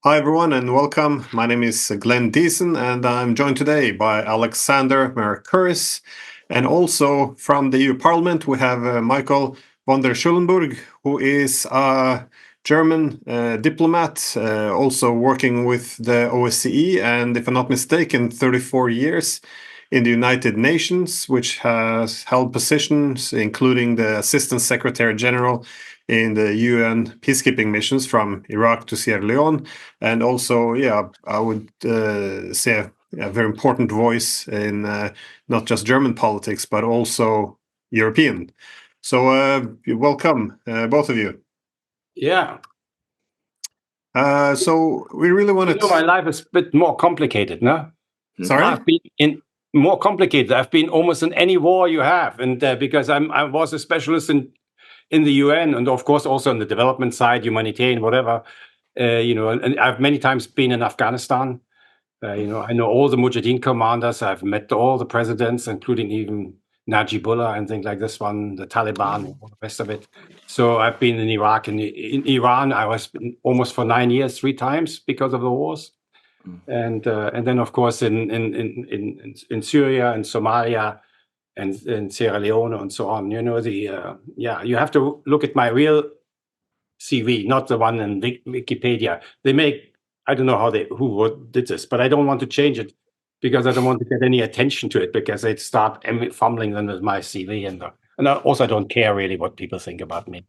Hi, everyone, and welcome. My name is Glenn Diesen, and I'm joined today by Alexander Mercouris. And also from the EU Parliament, we have Michael von der Schulenburg, who is a German diplomat, also working with the OSCE, and if I'm not mistaken, 34 years in the United Nations, which has held positions including the Assistant Secretary General in the UN peacekeeping missions from Iraq to Sierra Leone, and also, I would say a very important voice in not just German politics, but also European. So welcome, both of you. Yeah. So we really wanted my life is a bit more complicated, no? Sorry? I've been more complicated. I've been almost in any war you have, and because I was a specialist in the UN, and of course also on the development side, humanitarian, whatever. And I've many times been in Afghanistan. I know all the Mujahideen commanders. I've met all the presidents, including even Najibullah and things like this one, the Taliban, and all the rest of it. So I've been in Iraq and in Iran. I was almost for 9 years, 3 times because of the wars, and then of course in Syria and Somalia and in Sierra Leone and so on. You have to look at my real CV, not the one in Wikipedia. I don't know who did this, but I don't want to change it because I don't want to get any attention to it because they'd start fumbling them with my CV and I don't care really what people think about me.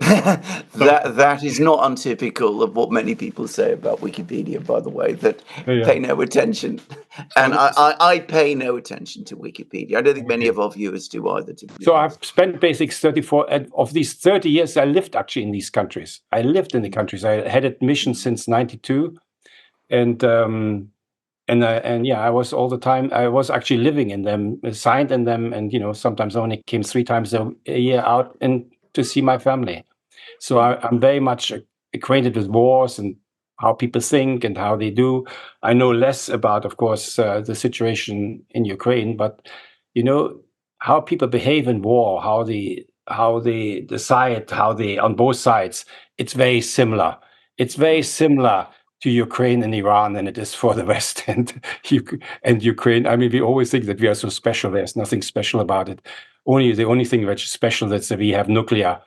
That is not untypical of what many people say about Wikipedia, by the way, that pay no attention. And I pay no attention to Wikipedia. I don't think many of our viewers do either. So I've spent basic 34 of these 30 years. I lived actually in these countries. I lived in the countries. I had admission since 92, and I was all the time. I was actually living in them, signed in them, and sometimes only came 3 times a year out and to see my family. So I'm very much acquainted with wars and how people think and how they do. I know less about, of course, the situation in Ukraine, but how people behave in war, how they decide, on both sides. It's very similar. It's very similar to Ukraine and Iran than it is for the West and Ukraine. I mean, we always think that we are so special. There's nothing special about it. The only thing which is special is that we have nuclear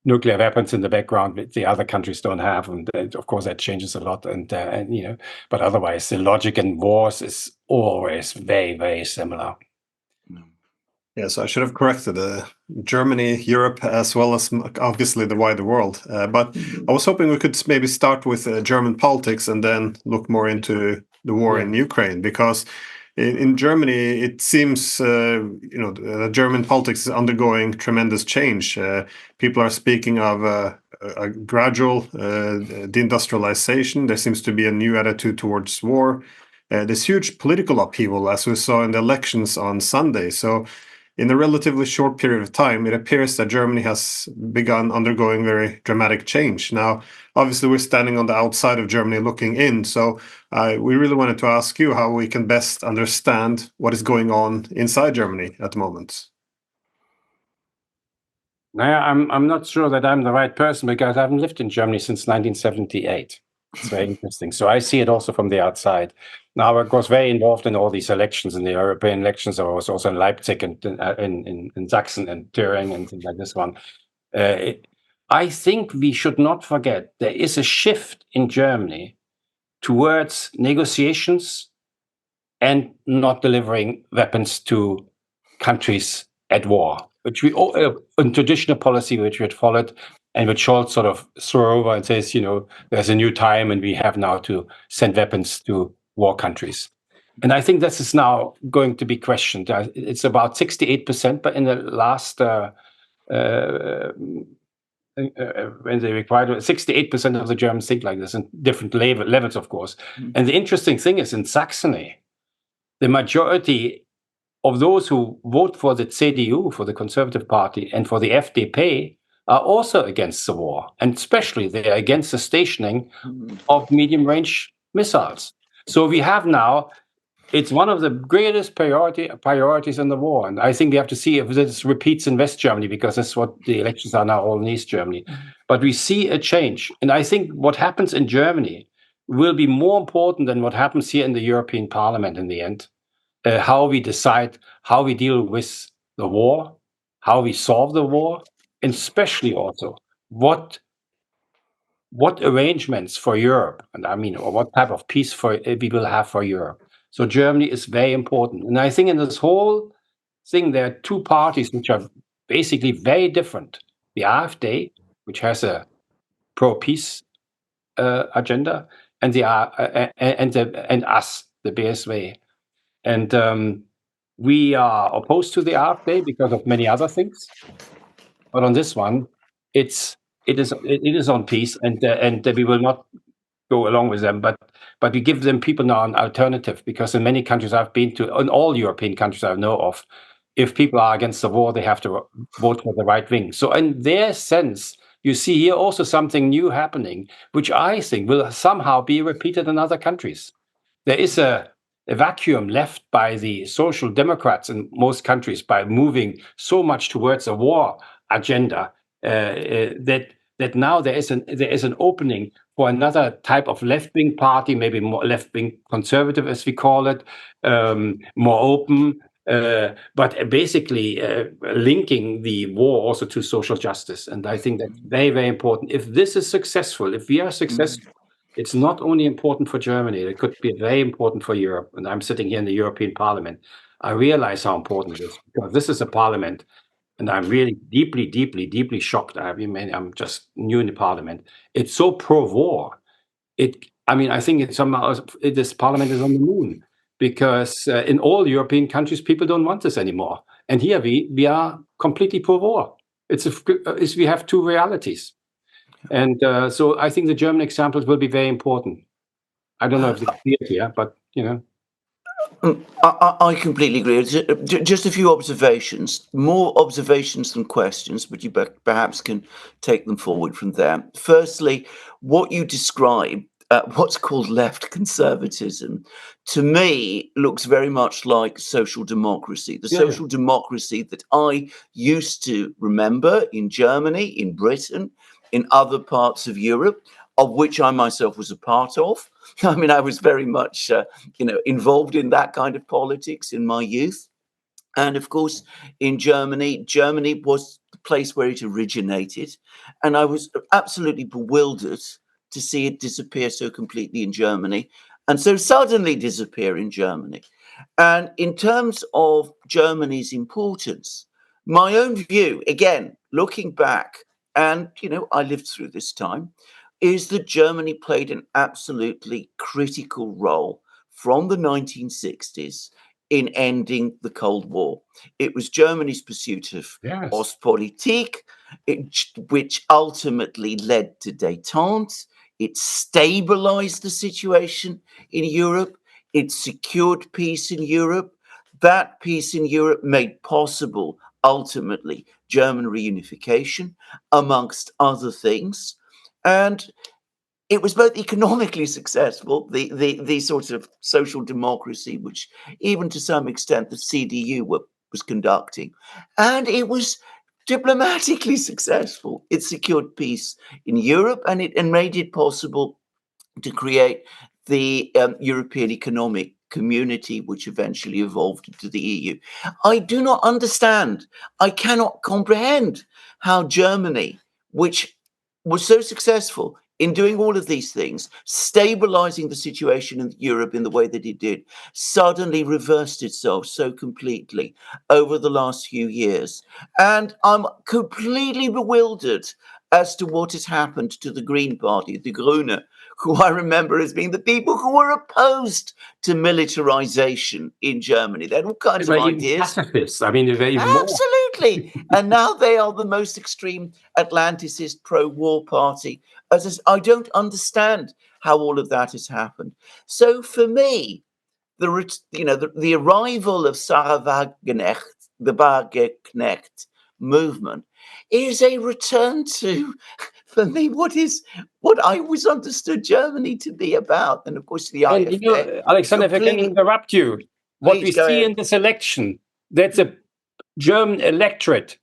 weapons in the background that the other countries don't have, and of course that changes a lot. But otherwise, the logic in wars is always very, very similar. Yeah, so I should have corrected Germany, Europe, as well as obviously the wider world. But I was hoping we could maybe start with German politics and then look more into the war in Ukraine, because in Germany it seems German politics is undergoing tremendous change. People are speaking of a gradual deindustrialization. There seems to be a new attitude towards war. There's huge political upheaval, as we saw in the elections on Sunday. So in a relatively short period of time, it appears that Germany has begun undergoing very dramatic change. Now, obviously, we're standing on the outside of Germany looking in, so we really wanted to ask you how we can best understand what is going on inside Germany at the moment. I'm not sure that I'm the right person because I haven't lived in Germany since 1978. It's very interesting. So I see it also from the outside. Now, I was very involved in all these elections, in the European elections. I was also in Leipzig and in Sachsen and Thüringen and things like this one. I think we should not forget there is a shift in Germany towards negotiations and not delivering weapons to countries at war, which we all, a traditional policy which we had followed, and which Scholz sort of throw over and says, there's a new time and we have now to send weapons to war countries. And I think this is now going to be questioned. It's about 68%, but in the last, when they required 68% of the Germans think like this, in different levels, of course. And the interesting thing is in Saxony, the majority of those who vote for the CDU, for the Conservative Party, and for the FDP are also against the war, and especially they are against the stationing of medium-range missiles. So we have now, it's one of the greatest priorities in the war, and I think we have to see if this repeats in West Germany, because that's what the elections are now all in East Germany. But we see a change, and I think what happens in Germany will be more important than what happens here in the European Parliament in the end. How we decide, how we deal with the war, how we solve the war, and especially also what arrangements for Europe, and I mean, or what type of peace we will have for Europe. So Germany is very important. And I think in this whole thing, there are two parties which are basically very different. The AfD, which has a pro-peace agenda, and and us, the BSW. And we are opposed to the AfD because of many other things. But on this one, it is on peace, and we will not go along with them. But we give them people now an alternative, because in many countries I've been to, in all European countries I know of, if people are against the war, they have to vote for the right wing. So in their sense, you see here also something new happening, which I think will somehow be repeated in other countries. There is a vacuum left by the social democrats in most countries by moving so much towards a war agenda that now there is an opening for another type of left-wing party, maybe more left-wing conservative, as we call it, more open, but basically linking the war also to social justice. And I think that's very, very important. If this is successful, if we are successful, it's not only important for Germany, it could be very important for Europe. And I'm sitting here in the European Parliament. I realize how important it is, because this is a parliament, and I'm really deeply, deeply, deeply shocked. I'm just new in the parliament. It's so pro-war. I think it's somehow this parliament is on the moon, because in all European countries, people don't want this anymore. And here we are completely pro-war. We have two realities. And so I think the German examples will be very important. I don't know if it's clear here, but I completely agree. Just a few observations, more observations than questions, but you perhaps can take them forward from there. Firstly, what you describe, what's called left conservatism, to me looks very much like social democracy. The social democracy that I used to remember in Germany, in Britain, in other parts of Europe, of which I myself was a part of. I mean, I was very much, involved in that kind of politics in my youth. And of course, in Germany was the place where it originated. And I was absolutely bewildered to see it disappear so completely in Germany, and so suddenly disappear in Germany. And in terms of Germany's importance, my own view, again, looking back, and, I lived through this time, is that Germany played an absolutely critical role from the 1960s in ending the Cold War. It was Germany's pursuit of Ostpolitik, which ultimately led to détente. It stabilized the situation in Europe. It secured peace in Europe. That peace in Europe made possible, ultimately, German reunification, amongst other things. And it was both economically successful, the sort of social democracy, which even to some extent the CDU was conducting, and it was diplomatically successful. It secured peace in Europe, and it made it possible to create the European Economic Community, which eventually evolved into the EU. I do not understand. I cannot comprehend how Germany, which was so successful in doing all of these things, stabilizing the situation in Europe in the way that it did, suddenly reversed itself so completely over the last few years. And I'm completely bewildered as to what has happened to the Green Party, the Grüne, who I remember as being the people who were opposed to militarization in Germany. They had all kinds of ideas. Pacifists. I mean, they're even absolutely. And now they are the most extreme Atlanticist pro-war party. I don't understand how all of that has happened. So for me, the arrival of Sarah Wagenknecht, the Wagenknecht movement, is a return to, for me, what I always understood Germany to be about. And of course, the IFA. Alexander, if I can interrupt you, what we see in this election, that's a German electorate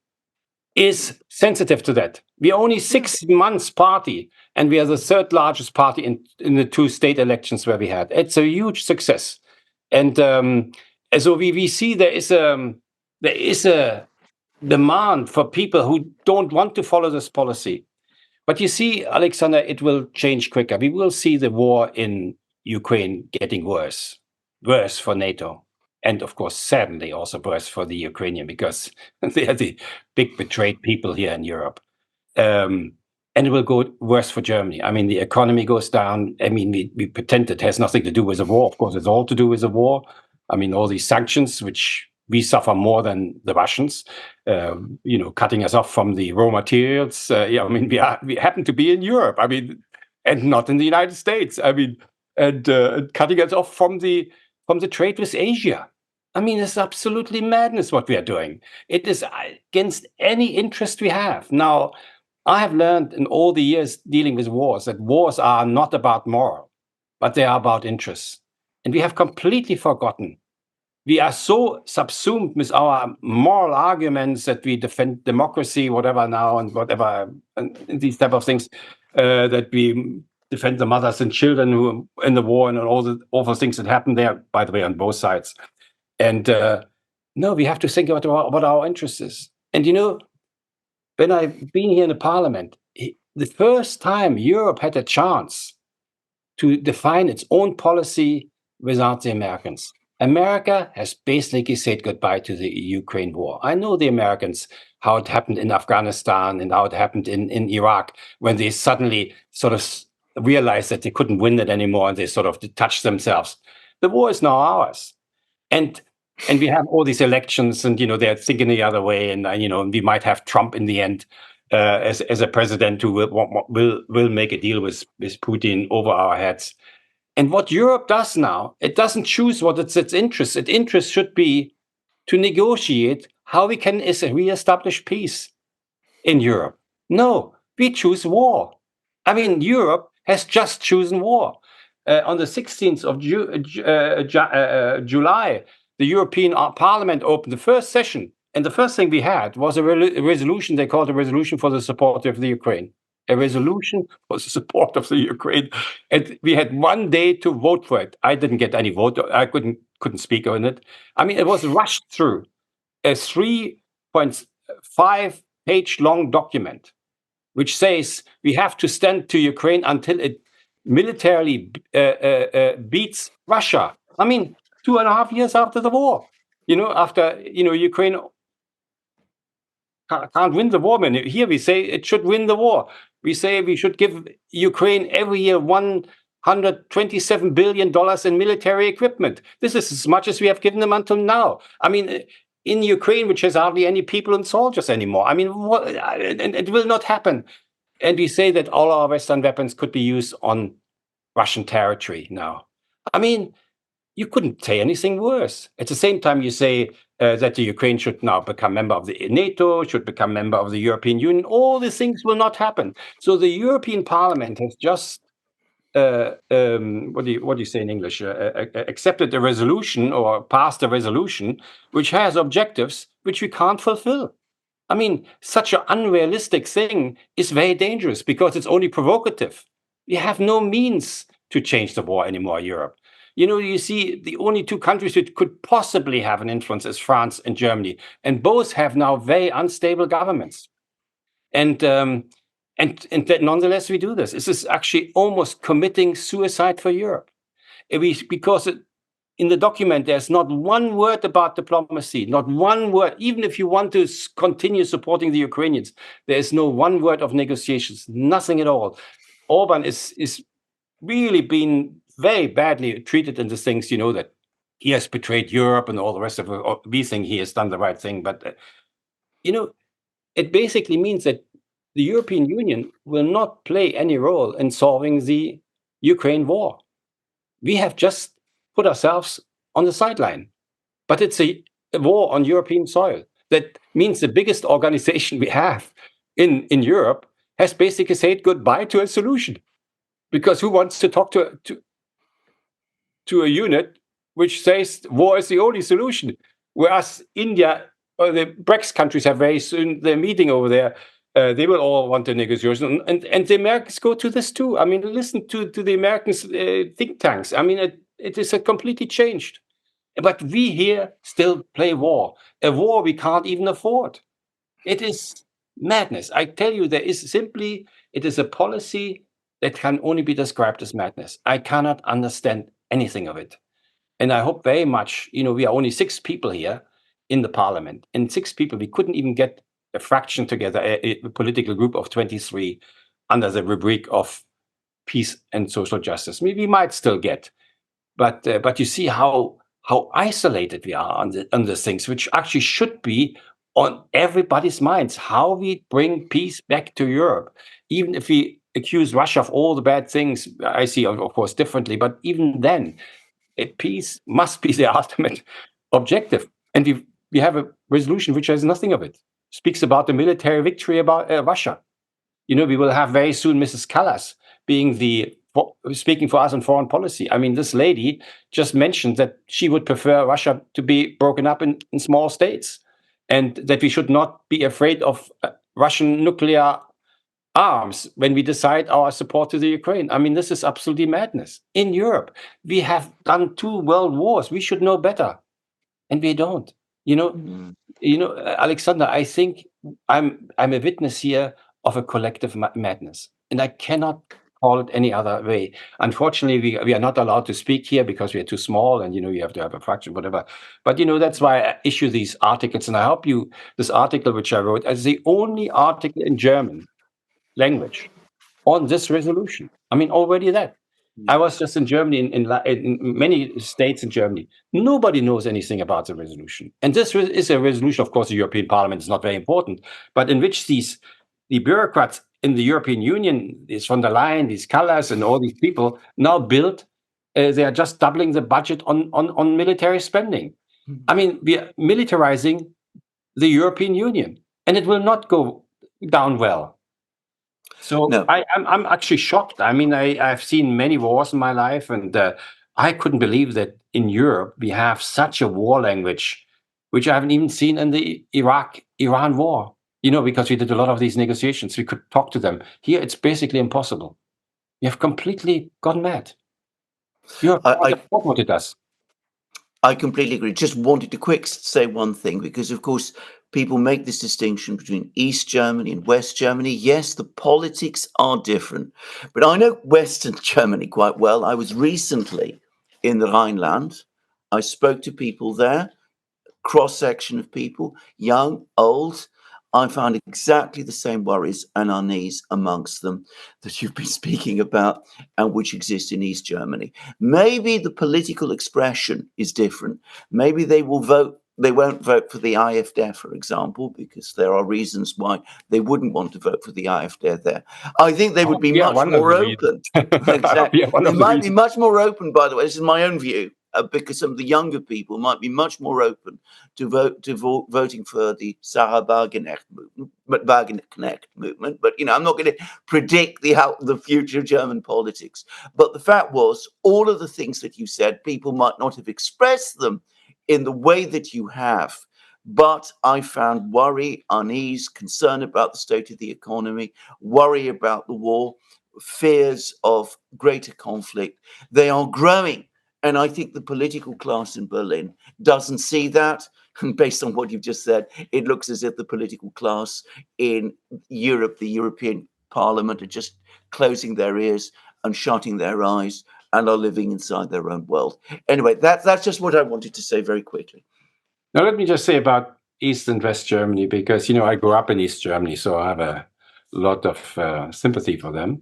is sensitive to that. We are only 6 months party, and we are the third largest party in the 2 state elections where we had. It's a huge success. And so we see there is a demand for people who don't want to follow this policy. But you see, Alexander, it will change quicker. We will see the war in Ukraine getting worse for NATO. And of course, sadly, also worse for the Ukrainian, because they are the big betrayed people here in Europe. And it will go worse for Germany. I mean, the economy goes down. I mean, we pretend it has nothing to do with the war. Of course, it's all to do with the war. I mean, all these sanctions, which we suffer more than the Russians, cutting us off from the raw materials. I mean, we happen to be in Europe. I mean, and not in the United States. I mean, and cutting us off from the trade with Asia. I mean, it's absolutely madness what we are doing. It is against any interest we have. Now, I have learned in all the years dealing with wars that wars are not about moral, but they are about interests. And we have completely forgotten. We are so subsumed with our moral arguments that we defend democracy, whatever now, and whatever, and these type of things, that we defend the mothers and children who are in the war and all the awful things that happen there, by the way, on both sides. And no, we have to think about what our interest is. And when I've been here in the parliament, the first time Europe had a chance to define its own policy without the Americans. America has basically said goodbye to the Ukraine war. I know the Americans, how it happened in Afghanistan and how it happened in Iraq, when they suddenly sort of realized that they couldn't win it anymore and they sort of detached themselves. The war is now ours. And we have all these elections, and they're thinking the other way, and we might have Trump in the end as a president who will make a deal with Putin over our heads. And what Europe does now, it doesn't choose what its interest. Its interest should be to negotiate how we can reestablish peace in Europe. No, we choose war. I mean, Europe has just chosen war. On the 16th of July, the European Parliament opened the first session, and the first thing we had was a resolution they called a resolution for the support of the Ukraine. A resolution for the support of the Ukraine, and we had 1 day to vote for it. I didn't get any vote. I couldn't speak on it. I mean, it was rushed through a 3.5-page long document, which says we have to stand to Ukraine until it militarily beats Russia. I mean, 2.5 years after the war, after Ukraine can't win the war. Here we say it should win the war. We say we should give Ukraine every year $127 billion in military equipment. This is as much as we have given them until now. I mean, in Ukraine, which has hardly any people and soldiers anymore. I mean, and it will not happen. And we say that all our Western weapons could be used on Russian territory now. I mean, you couldn't say anything worse. At the same time, you say that the Ukraine should now become member of the NATO, should become member of the European Union. All these things will not happen. So the European Parliament has just, what do you say in English? Accepted a resolution or passed a resolution which has objectives which we can't fulfill. I mean, such an unrealistic thing is very dangerous because it's only provocative. We have no means to change the war anymore, Europe. You see, the only 2 countries that could possibly have an influence is France and Germany, and both have now very unstable governments. And that nonetheless we do this. This is actually almost committing suicide for Europe, because in the document there's not one word about diplomacy, not one word. Even if you want to continue supporting the Ukrainians, there is no one word of negotiations, nothing at all. Orban is really been very badly treated in the things, that he has betrayed Europe and all the rest of it. We think he has done the right thing. But, it basically means that the European Union will not play any role in solving the Ukraine war. We have just put ourselves on the sideline. But it's a war on European soil. That means the biggest organization we have in Europe has basically said goodbye to a solution. Because who wants to talk to a unit which says war is the only solution, whereas India the BRICS countries have very soon their meeting over there. They will all want a negotiation, and the Americans go to this too. I mean, listen to the Americans think tanks. I mean, it is a completely changed. But we here still play war, a war we can't even afford. It is madness. I tell you, it is a policy that can only be described as madness. I cannot understand anything of it. And I hope very much, we are only 6 people here in the parliament, and 6 people, we couldn't even get a fraction together, a political group of 23 under the rubric of peace and social justice. Maybe we might still get, but you see how isolated we are on the things which actually should be on everybody's minds. How we bring peace back to Europe, even if we accuse Russia of all the bad things. I see, of course, differently, but even then, peace must be the ultimate objective. And we have a resolution which has nothing of it. Speaks about the military victory about Russia. We will have very soon Mrs. Callas speaking for us on foreign policy. I mean, this lady just mentioned that she would prefer Russia to be broken up in small states, and that we should not be afraid of Russian nuclear arms when we decide our support to the Ukraine. I mean, this is absolutely madness. In Europe, we have done 2 world wars. We should know better, and we don't. Alexander, I think I'm a witness here of a collective madness, and I cannot call it any other way. Unfortunately, we are not allowed to speak here because we are too small, and you have to have a fraction, whatever. But that's why I issue these articles, and I hope this article which I wrote as the only article in German language on this resolution. I mean, already that. I was just in Germany, in many states in Germany. Nobody knows anything about the resolution. And this is a resolution, of course, the European Parliament is not very important, but in which the bureaucrats in the European Union, these von der Leyen, these Callas, and all these people now build, they are just doubling the budget on military spending. I mean, we are militarizing the European Union, and it will not go down well. So no. I'm actually shocked. I mean, I've seen many wars in my life, and I couldn't believe that in Europe we have such a war language, which I haven't even seen in the Iraq-Iran war. Because we did a lot of these negotiations, we could talk to them. Here, it's basically impossible. We have completely gone mad. What it does. I completely agree. Just wanted to say one thing, because, of course, people make this distinction between East Germany and West Germany. Yes, the politics are different, but I know Western Germany quite well. I was recently in the Rhineland. I spoke to people there, cross-section of people, young, old. I found exactly the same worries and unease amongst them that you've been speaking about and which exist in East Germany. Maybe the political expression is different. Maybe they won't vote for the AfD, for example, because there are reasons why they wouldn't want to vote for the AfD there. I think they would be much more open. Exactly. They might be much more open, by the way. This is my own view. Because some of the younger people might be much more open to voting for the Sarah Wagenknecht movement. But I'm not going to predict the future of German politics. But the fact was, all of the things that you said, people might not have expressed them in the way that you have. But I found worry, unease, concern about the state of the economy, worry about the war, fears of greater conflict. They are growing. And I think the political class in Berlin doesn't see that. And based on what you've just said, it looks as if the political class in Europe, the European Parliament, are just closing their ears and shutting their eyes and are living inside their own world. Anyway, that's just what I wanted to say very quickly. Now, let me just say about East and West Germany, because, I grew up in East Germany, so I have a lot of sympathy for them.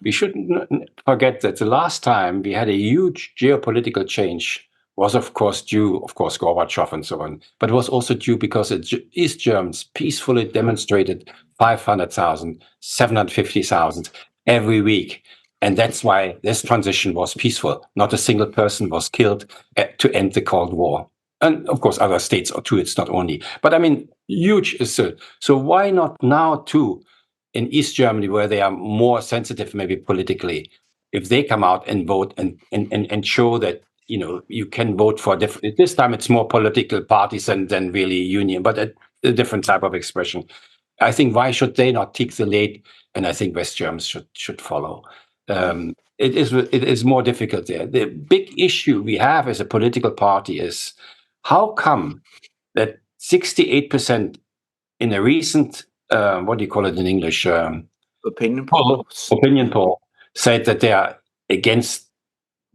We shouldn't forget that the last time we had a huge geopolitical change was, of course, Gorbachev and so on, but it was also due because the East Germans peacefully demonstrated 500,000, 750,000 every week. And that's why this transition was peaceful. Not a single person was killed to end the Cold War. And of course, other states too, it's not only. But I mean, huge is still. So why not now too? In East Germany, where they are more sensitive, maybe politically, if they come out and vote and show that you can vote for different. This time it's more political parties than really union, but a different type of expression. I think why should they not take the lead? And I think West Germans should follow. It is more difficult there. The big issue we have as a political party is how come that 68% in a recent what do you call it in English? Opinion poll said that they are against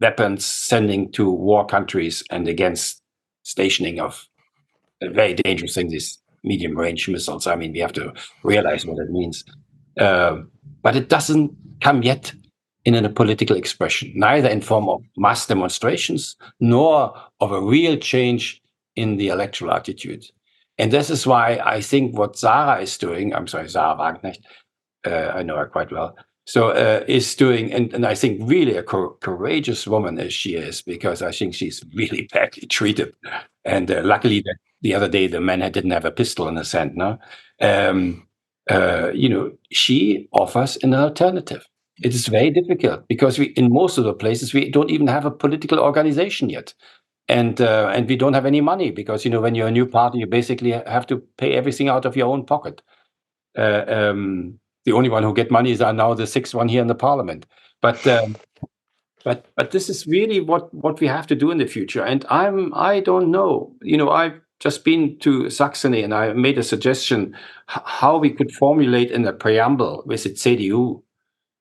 weapons sending to war countries and against stationing of very dangerous things, these medium-range missiles. I mean, we have to realize what it means. But it doesn't come yet in a political expression, neither in form of mass demonstrations, nor of a real change in the electoral attitude. And this is why I think what Sarah is doing, I'm sorry, Sarah Wagenknecht, I know her quite well, so is doing, and I think really a courageous woman as she is, because I think she's really badly treated. And luckily that the other day the man didn't have a pistol in his hand. No, she offers an alternative. It is very difficult because in most of the places we don't even have a political organization yet, and we don't have any money because when you're a new party you basically have to pay everything out of your own pocket. The only one who get money is now the sixth one here in the parliament. But this is really what we have to do in the future. And I don't know. I've just been to Saxony and I made a suggestion how we could formulate in the preamble with the CDU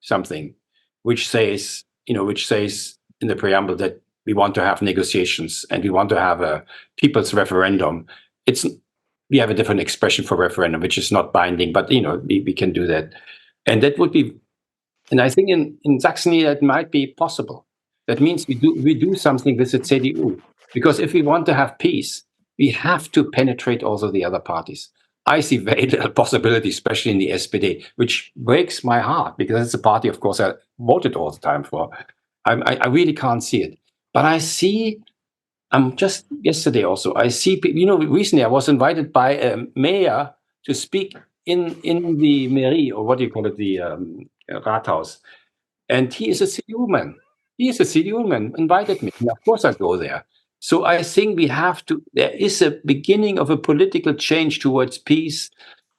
something which says in the preamble that we want to have negotiations and we want to have a people's referendum. We have a different expression for referendum, which is not binding, but we can do that. And that would be, and I think in Saxony that might be possible. That means we do something with the CDU. Because if we want to have peace, we have to penetrate also the other parties. I see very little possibility, especially in the SPD, which breaks my heart because it's a party, of course, I voted all the time for. I really can't see it. But I see, just yesterday also, I see, recently I was invited by a mayor to speak in the mairie, or what do you call it, the Rathaus. And he is a CDU man. Invited me. And of course I go there. So I think there is a beginning of a political change towards peace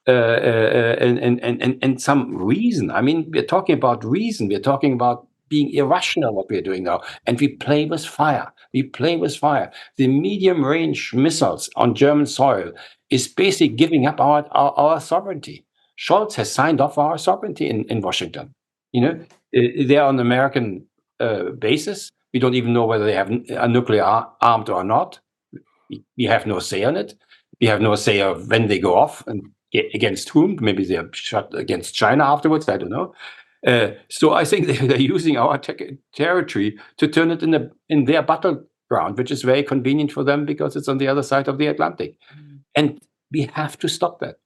and some reason. I mean, we're talking about reason. We're talking about being irrational, what we're doing now. And we play with fire. The medium-range missiles on German soil is basically giving up our sovereignty. Scholz has signed off our sovereignty in Washington. They're on American basis. We don't even know whether they have a nuclear armed or not. We have no say on it. We have no say of when they go off and against whom. Maybe they're shot against China afterwards. I don't know. So I think they're using our territory to turn it in their battleground, which is very convenient for them because it's on the other side of the Atlantic. And we have to stop that.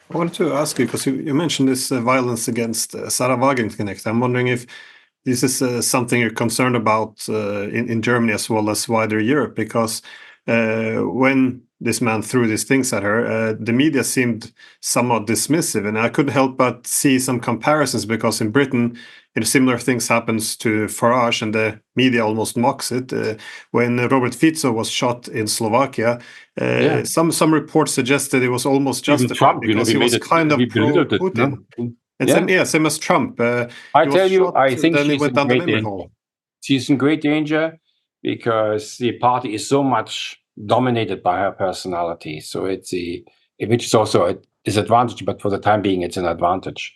I wanted to ask you, because you mentioned this violence against Sarah Wagenknecht. I'm wondering if this is something you're concerned about in Germany as well as wider Europe, because when this man threw these things at her, the media seemed somewhat dismissive, and I couldn't help but see some comparisons, because in Britain, similar things happens to Farage, and the media almost mocks it. When Robert Fico was shot in Slovakia, some reports suggested it was almost justified because he was kind of pro-Putin. And same as Trump. I tell you, I think she's in great danger because the party is so much dominated by her personality. So which is also a disadvantage, but for the time being, it's an advantage.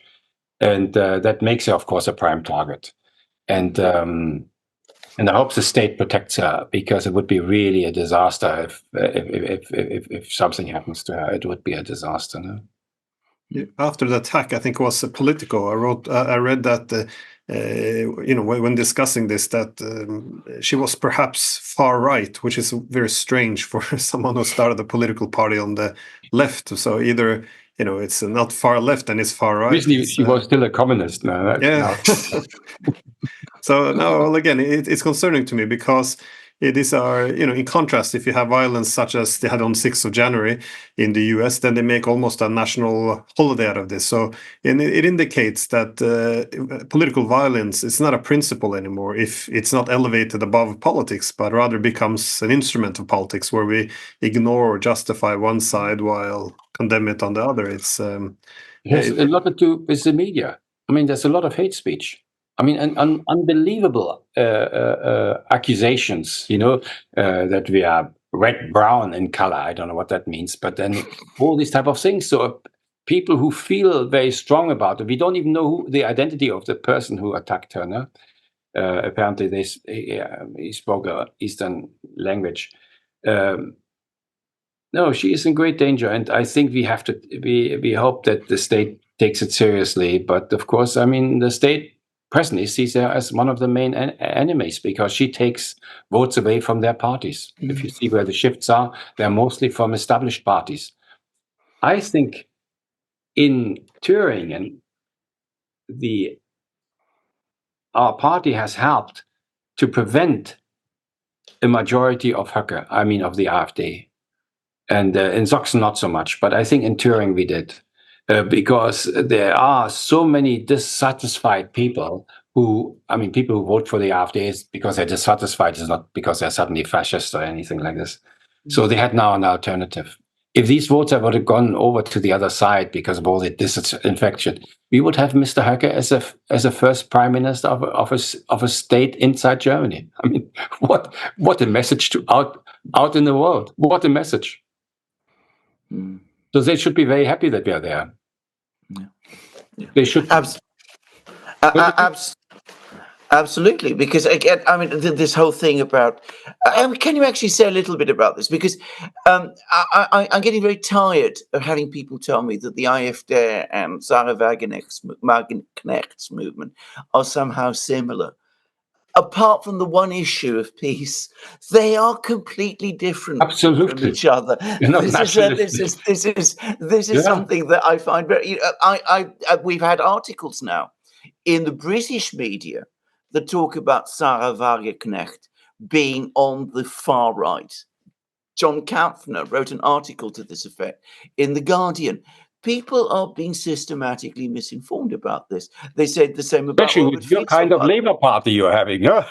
And that makes her, of course, a prime target. And I hope the state protects her, because it would be really a disaster if something happens to her. It would be a disaster. No? After the attack, I think it was Politico. I read that when discussing this, that she was perhaps far right, which is very strange for someone who started a political party on the left. So either it's not far left and it's far right. Recently, she was still a communist. Now. So now, well, again, it's concerning to me, because these are, in contrast, if you have violence such as they had on 6th of January in the US, then they make almost a national holiday out of this. So it indicates that political violence is not a principle anymore if it's not elevated above politics, but rather becomes an instrument of politics where we ignore or justify one side while condemn it on the other. It's has a lot to do with the media. I mean, there's a lot of hate speech. I mean, unbelievable accusations, that we are red-brown in color. I don't know what that means, but then all these type of things. So people who feel very strong about it, we don't even know the identity of the person who attacked her. No? Apparently, he spoke an Eastern language. No, she is in great danger, and I think we have to. We hope that the state takes it seriously. But of course, I mean, the state presently sees her as one of the main enemies because she takes votes away from their parties. If you see where the shifts are, they're mostly from established parties. I think in Thüringen, our party has helped to prevent a majority of Höcke, I mean of the AfD. And in Sachsen, not so much, but I think in Thüringen we did. Because there are so many dissatisfied people people who vote for the AfD because they're dissatisfied, is not because they're suddenly fascist or anything like this. So they had now an alternative. If these votes would have gone over to the other side because of all the disinfection, we would have Mr. Höcke as a first prime minister of a state inside Germany. I mean, what a message to out in the world. What a message. So they should be very happy that we are there. Yeah. They should. Absolutely, because again, I mean, this whole thing about. Can you actually say a little bit about this? Because I'm getting very tired of having people tell me that the AfD and Sarah Wagenknecht's movement are somehow similar. Apart from the one issue of peace, they are completely different from each other. This is something that I find very. We've had articles now in the British media that talk about Sarah Wagenknecht being on the far right. John Kampfner wrote an article to this effect in The Guardian. People are being systematically misinformed about this. They said the same about especially with your kind of Labour Party you're having, huh?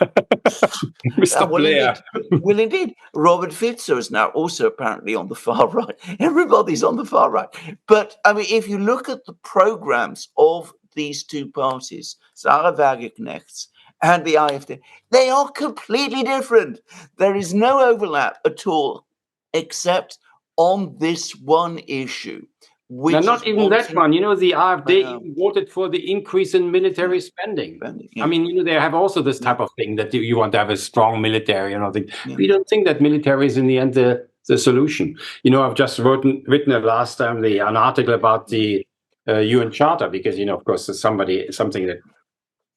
Mr. Blair. Well, indeed. Robert Fico is now also apparently on the far right. Everybody's on the far right. But, I mean, if you look at the programs of these two parties, Sarah Wagenknecht's and the AfD, they are completely different. There is no overlap at all, except on this one issue. No, not even that one. The AfD voted for the increase in military spending. I mean, they have also this type of thing that you want to have a strong military and all that. We don't think that military is in the end the solution. I've just written last time an article about the UN Charter because, of course, there's something that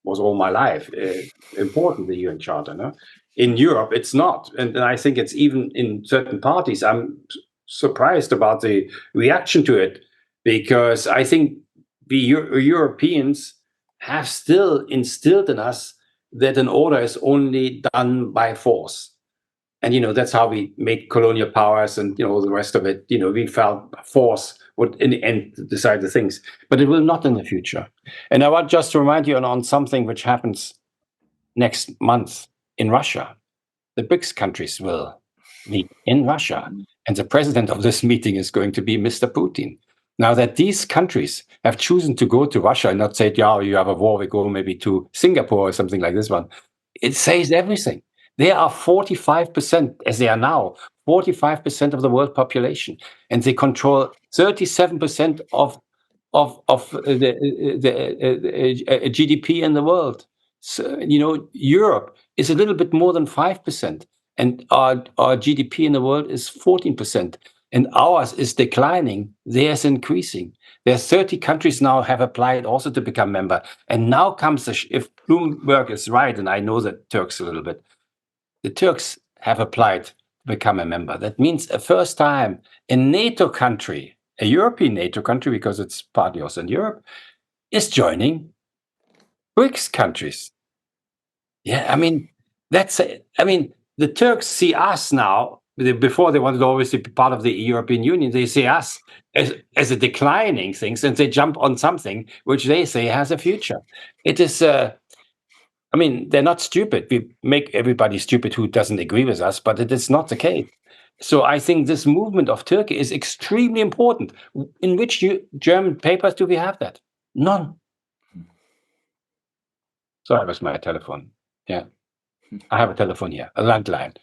was all my life important, the UN Charter. No? In Europe, it's not. And I think it's even in certain parties. I'm surprised about the reaction to it because I think the Europeans have still instilled in us that an order is only done by force. And, that's how we made colonial powers and, all the rest of it. We felt force would in the end decide the things, but it will not in the future. And I want just to remind you on something which happens next month in Russia. The BRICS countries will meet in Russia. And the president of this meeting is going to be Mr. Putin. Now that these countries have chosen to go to Russia and not say, yeah, you have a war, we go maybe to Singapore or something like this one, it says everything. They are 45%, as they are now, 45% of the world population. And they control 37% of the GDP in the world. So, Europe is a little bit more than 5%. And our GDP in the world is 14%. And ours is declining. Theirs increasing. There are 30 countries now have applied also to become member. And now comes if Bloomberg is right, and I know the Turks a little bit, the Turks have applied to become a member. That means a first time a NATO country, a European NATO country, because it's partly also in Europe, is joining BRICS countries. Yeah, I mean, that's it. I mean, the Turks see us now. Before they wanted always to be part of the European Union, they see us as a declining thing, and they jump on something which they say has a future. It is, I mean, they're not stupid. We make everybody stupid who doesn't agree with us, but it is not the case. So I think this movement of Turkey is extremely important. In which German papers do we have that? None. So that was my telephone. Yeah. I have a telephone here, a landline.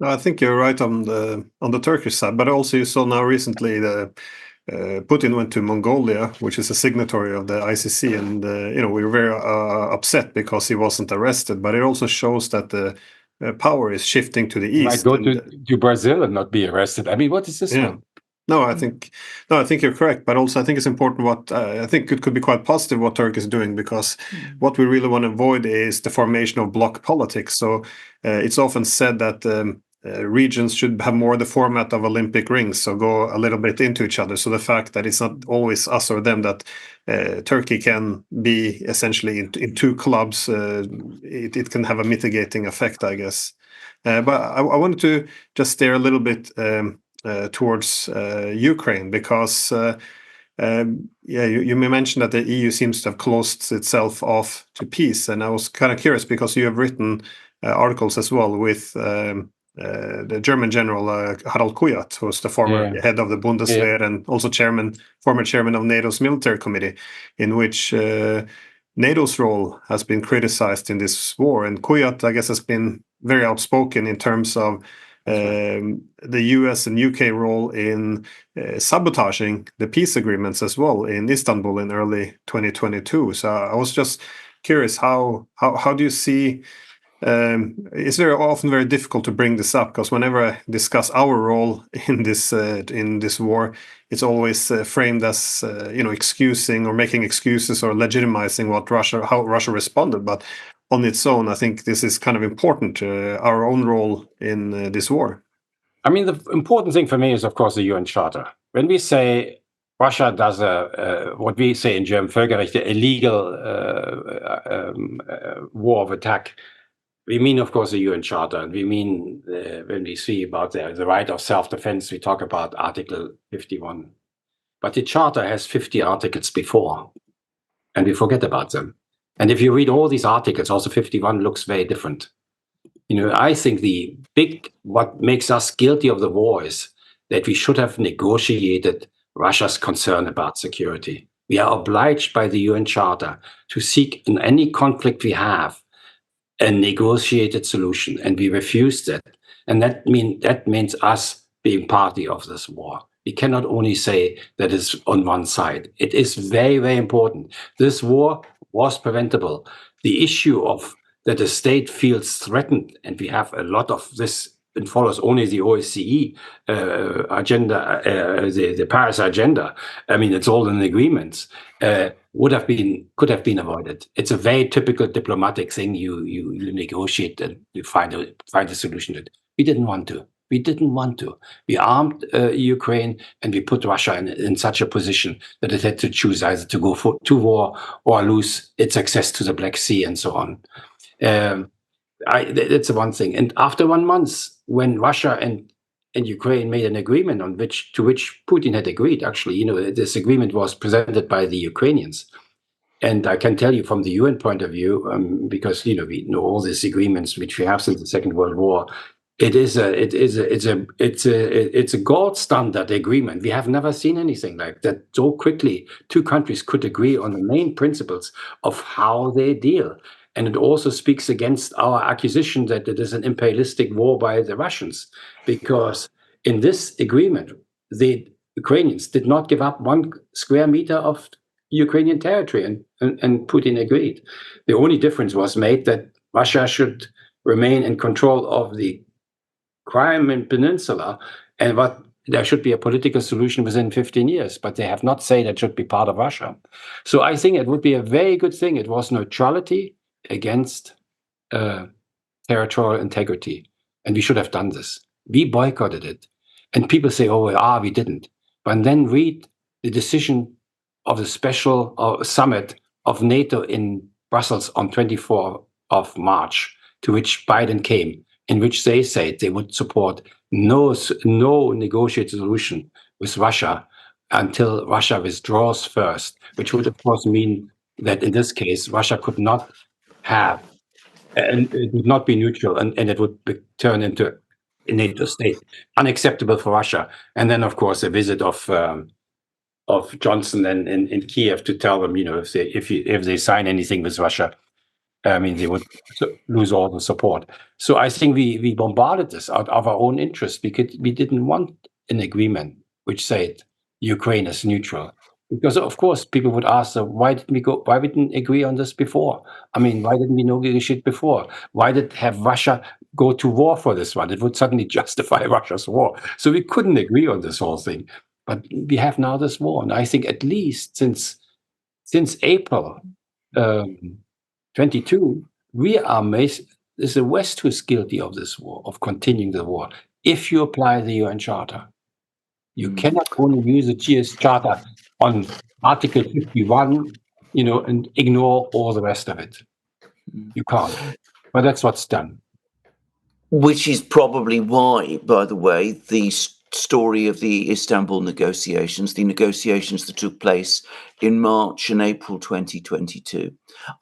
I think you're right on the Turkish side, but also you saw now recently Putin went to Mongolia, which is a signatory of the ICC, and we were very upset because he wasn't arrested. But it also shows that the power is shifting to the east. Might go to Brazil and not be arrested. I mean, what is this one? No, I think you're correct, but also I think it's important what I think it could be quite positive what Turkey is doing, because what we really want to avoid is the formation of bloc politics. So it's often said that regions should have more the format of Olympic rings, so go a little bit into each other. So the fact that it's not always us or them, that Turkey can be essentially in two clubs, it can have a mitigating effect, I guess. But I wanted to just stare a little bit towards Ukraine, because you may mention that the EU seems to have closed itself off to peace, and I was kind of curious because you have written articles as well with the German general Harald Kujat, who's the former head of the Bundeswehr and also former chairman of NATO's military committee, in which NATO's role has been criticized in this war. And Kujat, I guess, has been very outspoken in terms of the US and UK role in sabotaging the peace agreements as well in Istanbul in early 2022. So I was just curious, how do you see? It's very often very difficult to bring this up, because whenever I discuss our role in this war, it's always framed as excusing or making excuses or legitimizing how Russia responded. But on its own, I think this is kind of important, our own role in this war. I mean, the important thing for me is, of course, the UN Charter. When we say Russia does what we say in German Völkerrecht, a illegal war of attack, we mean, of course, the UN Charter. And we mean, when we see about the right of self-defense, we talk about Article 51. But the Charter has 50 articles before, and we forget about them. And if you read all these articles, also 51 looks very different. I think what makes us guilty of the war is that we should have negotiated Russia's concern about security. We are obliged by the UN Charter to seek in any conflict we have a negotiated solution, and we refused that. And that means us being party of this war. We cannot only say that it's on one side. It is very, very important. This war was preventable. The issue of that the state feels threatened, and we have a lot of this, and follows only the OSCE agenda, the Paris agenda. I mean, it's all in agreements. Could have been avoided. It's a very typical diplomatic thing. You negotiate and you find a solution to it. We didn't want to. We armed Ukraine, and we put Russia in such a position that it had to choose either to go to war or lose its access to the Black Sea and so on. That's the one thing. And after 1 month, when Russia and Ukraine made an agreement to which Putin had agreed, actually, this agreement was presented by the Ukrainians. And I can tell you from the UN point of view, because we know all these agreements which we have since the Second World War. It's a gold standard agreement. We have never seen anything like that. So quickly, two countries could agree on the main principles of how they deal. And it also speaks against our accusation that it is an imperialistic war by the Russians, because in this agreement, the Ukrainians did not give up 1 square meter of Ukrainian territory, and Putin agreed. The only difference was made that Russia should remain in control of the Crimean Peninsula, and there should be a political solution within 15 years, but they have not said it should be part of Russia. So I think it would be a very good thing. It was neutrality against territorial integrity, and we should have done this. We boycotted it, and people say, we didn't. But then read the decision of the special summit of NATO in Brussels on 24th of March. to which Biden came, in which they said they would support no negotiated solution with Russia until Russia withdraws first, which would, of course, mean that in this case, Russia could not have, and it would not be neutral, and it would turn into a NATO state, unacceptable for Russia. And then, of course, a visit of Johnson in Kiev to tell them, if they sign anything with Russia, they would lose all the support. So I think we bombarded this out of our own interest because we didn't want an agreement which said Ukraine is neutral. Because of course people would ask, why didn't agree on this before? Why didn't we negotiate before? Why did have Russia go to war for this one? It would suddenly justify Russia's war. So we couldn't agree on this whole thing. But we have now this war, and I think at least since April 22, it's the West who is guilty of this war, of continuing the war. If you apply the UN Charter, you cannot only use the GS Charter on Article 51, and ignore all the rest of it. You can't. But that's what's done. Which is probably why, by the way, the story of the Istanbul negotiations, the negotiations that took place in March and April 2022,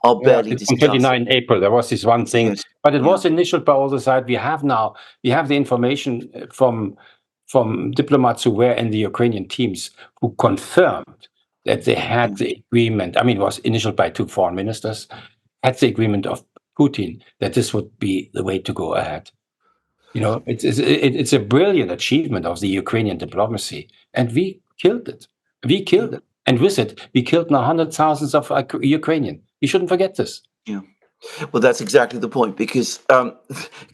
are barely discussed. On 29 April, there was this one thing, yes. But it was initialed by all the sides. We have the information from diplomats who were in the Ukrainian teams who confirmed that they had the agreement. It was initialed by 2 foreign ministers, had the agreement of Putin that this would be the way to go ahead. It's a brilliant achievement of the Ukrainian diplomacy, and we killed it. And with it, we killed now hundreds of thousands of Ukrainians. We shouldn't forget this. Yeah. Well, that's exactly the point, because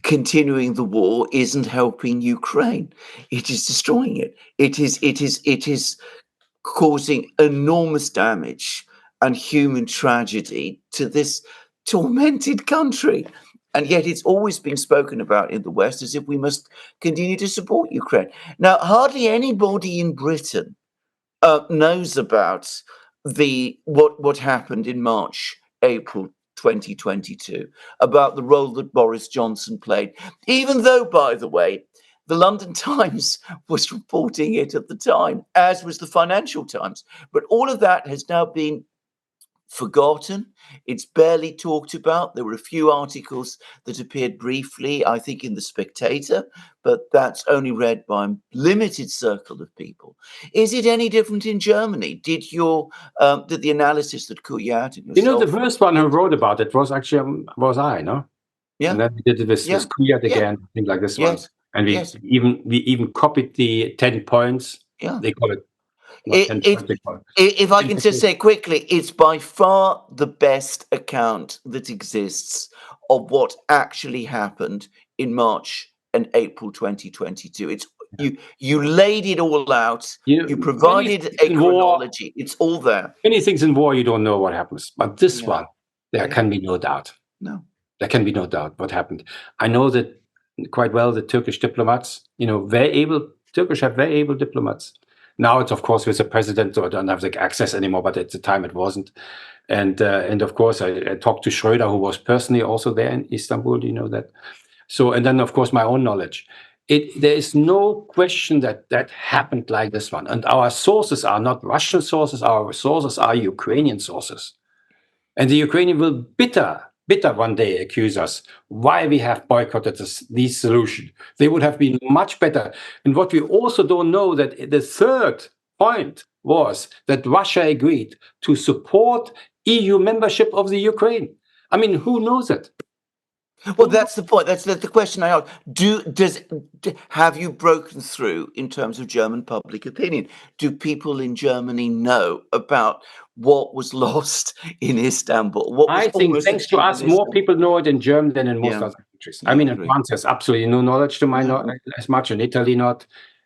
continuing the war isn't helping Ukraine. It is destroying it. It is causing enormous damage and human tragedy to this tormented country. And yet it's always been spoken about in the West as if we must continue to support Ukraine. Now, hardly anybody in Britain knows about what happened in March, April 2022, about the role that Boris Johnson played, even though, by the way, the London Times was reporting it at the time, as was the Financial Times. But all of that has now been forgotten. It's barely talked about. There were a few articles that appeared briefly, I think, in The Spectator, but that's only read by a limited circle of people. Is it any different in Germany? Did the analysis that Kuyat and yourself... the first one who wrote about it was actually I, no? Yeah. And then we did it with Kuyat again, I think like this one. And we even copied the 10 points. Yeah. They call it. If I can just say quickly, it's by far the best account that exists of what actually happened in March and April 2022. It's you laid it all out. You provided a chronology. It's all there. Many things in war you don't know what happens, but this one there can be no doubt. No, there can be no doubt what happened. I know that quite well. The Turkish diplomats, Turkish have very able diplomats. Now it's, of course, with the president, so I don't have the access anymore, but at the time it wasn't. And of course, I talked to Schröder, who was personally also there in Istanbul, that. So, and then, of course, my own knowledge. There is no question that happened like this one. And our sources are not Russian sources, our sources are Ukrainian sources. And the Ukrainian will bitter one day accuse us why we have boycotted this solution. They would have been much better. And what we also don't know, that the third point was that Russia agreed to support EU membership of the Ukraine. Who knows it? Well, that's the point. That's the question I asked. Have you broken through in terms of German public opinion? Do people in Germany know about what was lost in Istanbul? I think, thanks to us, more people know it in Germany than in most other countries. In France, there's absolutely no knowledge to my knowledge, as much. In Italy, not.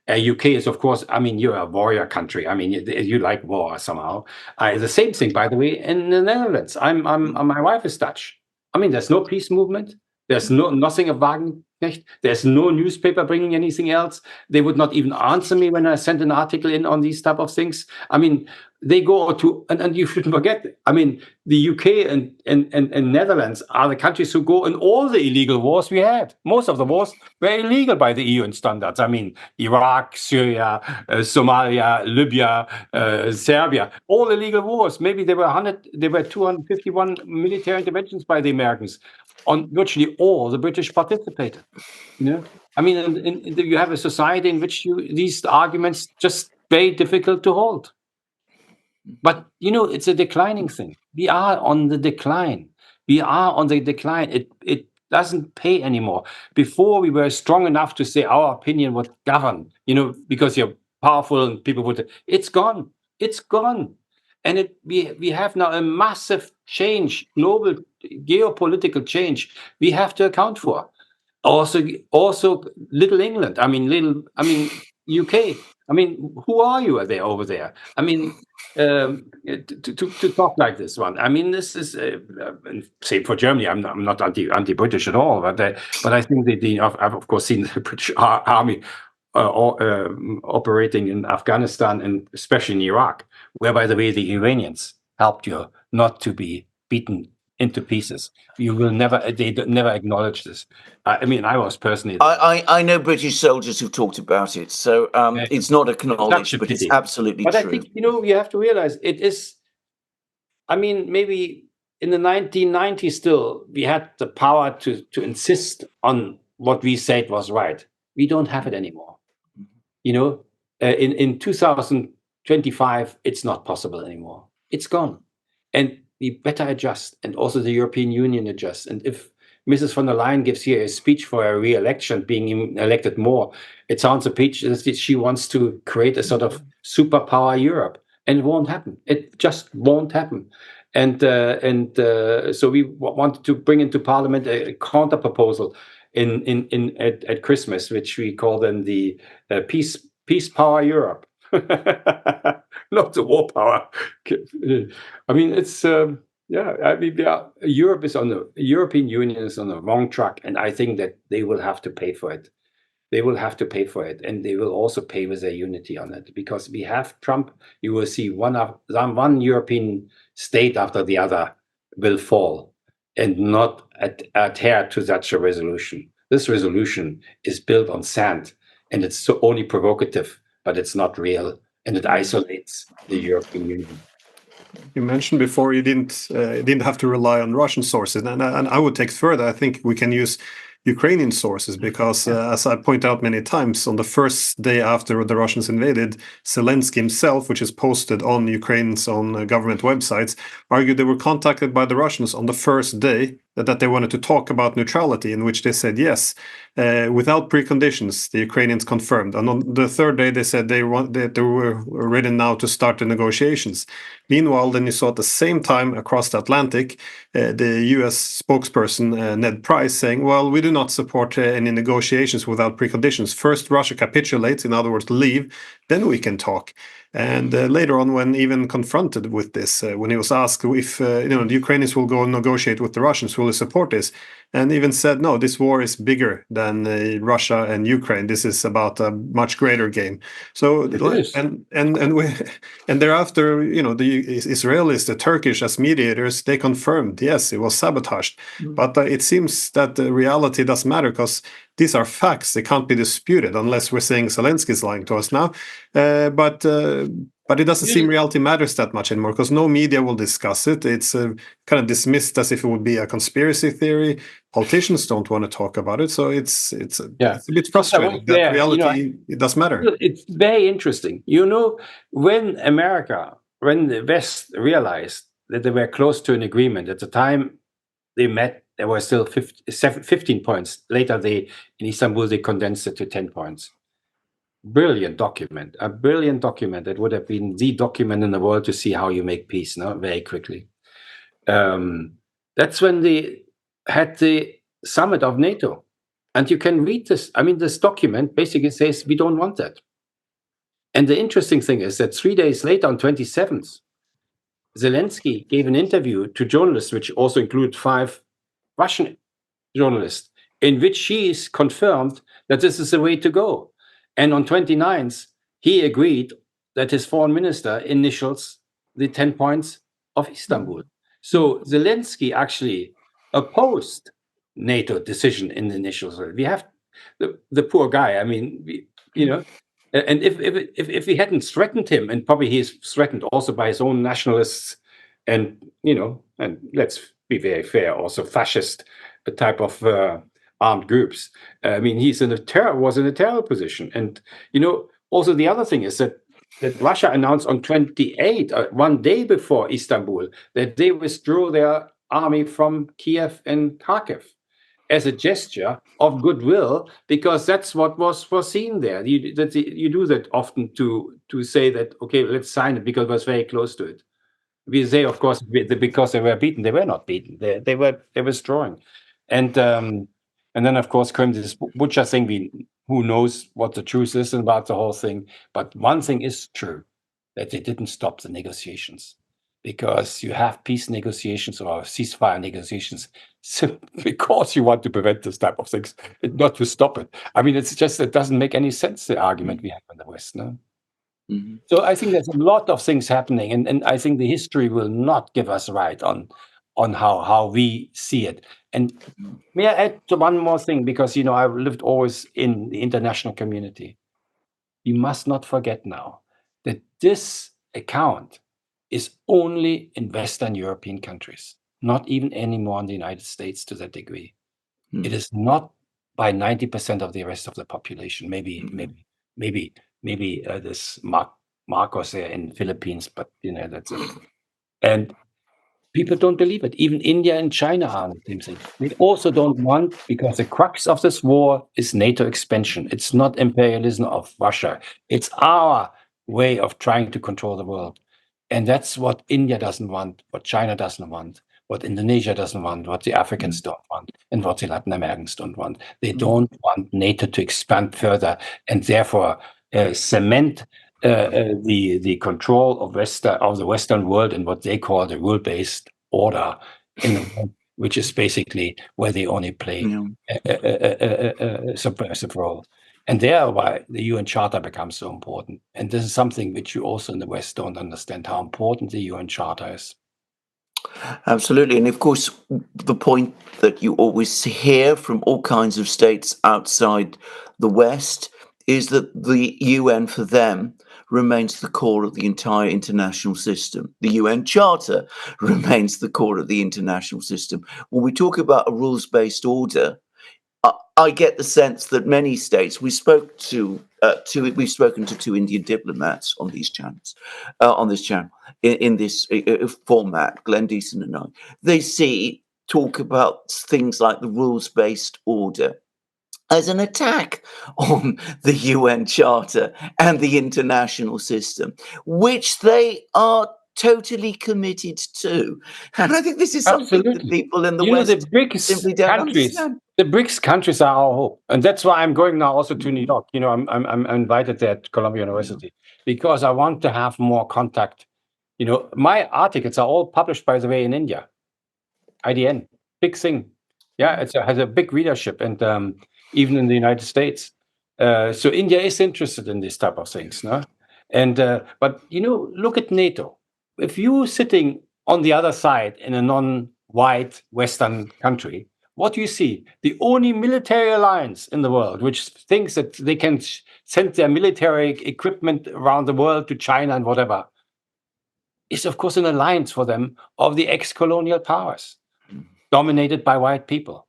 UK is, of course, you're a warrior country. You like war somehow. The same thing, by the way, in the Netherlands. My wife is Dutch. There's no peace movement. There's nothing of Wagenknecht. There's no newspaper bringing anything else. They would not even answer me when I sent an article in on these type of things. they go to, and you shouldn't forget, I mean, the UK and Netherlands are the countries who go in all the illegal wars we had. Most of the wars were illegal by the EU standards. I mean, Iraq, Syria, Somalia, Libya, Serbia, all illegal wars. Maybe there were 251 military interventions by the Americans. On virtually all, the British participated. I mean, you have a society in which these arguments just very difficult to hold. But, it's a declining thing. We are on the decline. It doesn't pay anymore. Before, we were strong enough to say our opinion would govern, because you're powerful and people would. It's gone. It's gone. And we have now a massive change, global geopolitical change we have to account for. Also, little England. I mean, UK. I mean, who are you over there? I mean, to talk like this one. I mean, this is say for Germany. I'm not anti-British at all, but I think I've of course seen the British army operating in Afghanistan and especially in Iraq, where, by the way, the Iranians helped you not to be beaten into pieces. They never acknowledge this. I mean, I was personally. I know British soldiers who've talked about it, so it's not acknowledged, but it's absolutely true. But I think you have to realize it is. I mean, maybe in the 1990s, still we had the power to insist on what we said was right. We don't have it anymore. In 2025, it's not possible anymore. It's gone, and we better adjust, and also the European Union adjusts. And if Mrs. von der Leyen gives here a speech for a re-election, being elected more, it sounds a speech that she wants to create a sort of superpower Europe, and it won't happen. It just won't happen. And so we wanted to bring into Parliament a counter proposal at Christmas, which we call then the peace power Europe. Not the war power. I mean, it's Europe is on the European Union is on the wrong track, and I think that they will have to pay for it. They will have to pay for it, and they will also pay with their unity on it, because we have Trump. You will see one European state after the other will fall and not adhere to such a resolution. This resolution is built on sand, and it's so only provocative, but it's not real. And it isolates the European Union. You mentioned before you didn't have to rely on Russian sources, and I would take further. I think we can use Ukrainian sources, because as I point out many times, on the first day after the Russians invaded, Zelensky himself, which is posted on Ukraine's own government websites, argued they were contacted by the Russians on the first day that they wanted to talk about neutrality, in which they said yes, without preconditions. The Ukrainians confirmed, and on the third day they said they were ready now to start the negotiations. Meanwhile, then you saw at the same time across the Atlantic, the U.S. spokesperson Ned Price saying, "Well, we do not support any negotiations without preconditions. First, Russia capitulates, in other words, leave, then we can talk." And later on, when even confronted with this, when he was asked if the Ukrainians will go and negotiate with the Russians, will they support this? And even said, no, this war is bigger than Russia and Ukraine. This is about a much greater game. So and thereafter, the Israelis, the Turkish as mediators, they confirmed, yes, it was sabotaged. But it seems that the reality doesn't matter, because these are facts. They can't be disputed, unless we're saying Zelensky is lying to us now. But it doesn't seem reality matters that much anymore, because no media will discuss it. It's kind of dismissed as if it would be a conspiracy theory. Politicians don't want to talk about it, so it's a bit frustrating that reality it does matter. It's very interesting. When the West realized that they were close to an agreement, at the time they met, there were still 15 points. Later, in Istanbul, they condensed it to 10 points. A brilliant document that would have been the document in the world to see how you make peace very quickly. That's when they had the summit of NATO. And you can read this. I mean, this document basically says we don't want that. And the interesting thing is that 3 days later, on 27th, Zelensky gave an interview to journalists, which also include 5 Russian journalists, in which he is confirmed that this is the way to go. And on 29th, he agreed that his foreign minister initials the 10 points of Istanbul. So Zelensky actually opposed NATO decision in the initial. We have the poor guy. I mean, and if he hadn't threatened him, and probably he's threatened also by his own nationalists, and and let's be very fair, also fascist type of armed groups. I mean, was in a terror position, and also the other thing is that Russia announced on 28, one day before Istanbul, that they withdrew their army from Kiev and Kharkiv as a gesture of goodwill, because that's what was foreseen there. You do that often to say that, okay, let's sign it because it was very close to it. We say, of course, because they were beaten. They were not beaten. They were withdrawing, and then of course came this Bucha thing. Who knows what the truth is about the whole thing? But one thing is true, that they didn't stop the negotiations, because you have peace negotiations or ceasefire negotiations because you want to prevent this type of things, not to stop it. I mean, it's just, it doesn't make any sense, the argument we have in the West, no? So I think there's a lot of things happening, and I think the history will not give us right on how we see it. And may I add to one more thing, because I've lived always in the international community. You must not forget now that this account is only in Western European countries, not even anymore in the United States to that degree. It is not by 90% of the rest of the population. Maybe this Marcos there in the Philippines, but that's it. And people don't believe it. Even India and China are the same thing. They also don't want, because the crux of this war is NATO expansion. It's not imperialism of Russia. It's our way of trying to control the world. And that's what India doesn't want, what China doesn't want, what Indonesia doesn't want, what the Africans don't want, and what the Latin Americans don't want. They don't want NATO to expand further, and therefore cement the control of the Western world and what they call the rule-based order, which is basically where they only play a subversive role. And thereby the UN Charter becomes so important. And this is something which you also in the West don't understand, how important the UN Charter is. Absolutely. And of course, the point that you always hear from all kinds of states outside the West is that the UN for them remains the core of the entire international system. The UN Charter remains the core of the international system. When we talk about a rules-based order, I get the sense that many states, we've spoken to two Indian diplomats on these channels, on this channel, in this format, Glenn Diesen and I. They talk about things like the rules-based order as an attack on the UN Charter and the international system, which they are totally committed to. And I think this is something that people in the West the BRICS simply don't understand. The BRICS countries are our hope, and that's why I'm going now also to New York. I'm invited there at Columbia University because I want to have more contact. My articles are all published, by the way, in India. IDN, big thing. Yeah, it has a big readership, and even in the United States. So India is interested in this type of things, no? And but look at NATO. If you're sitting on the other side in a non-white Western country, what do you see? The only military alliance in the world which thinks that they can send their military equipment around the world to China and whatever is, of course, an alliance for them of the ex-colonial powers dominated by white people.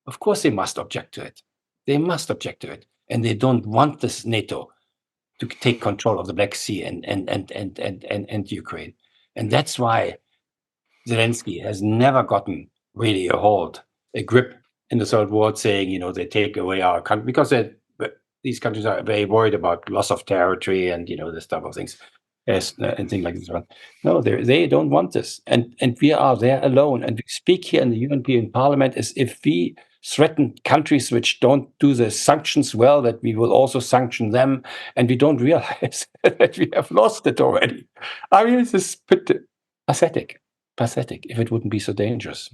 Of course, they must object to it. They must object to it, and they don't want this NATO to take control of the Black Sea and Ukraine. And that's why Zelensky has never gotten really a grip in the third world, saying, they take away our country, because these countries are very worried about loss of territory and, this type of things, and things like this. No, they don't want this. And we are there alone. And we speak here in the European Parliament as if we threaten countries which don't do the sanctions well, that we will also sanction them, and we don't realize that we have lost it already. I mean, this is pathetic if it wouldn't be so dangerous.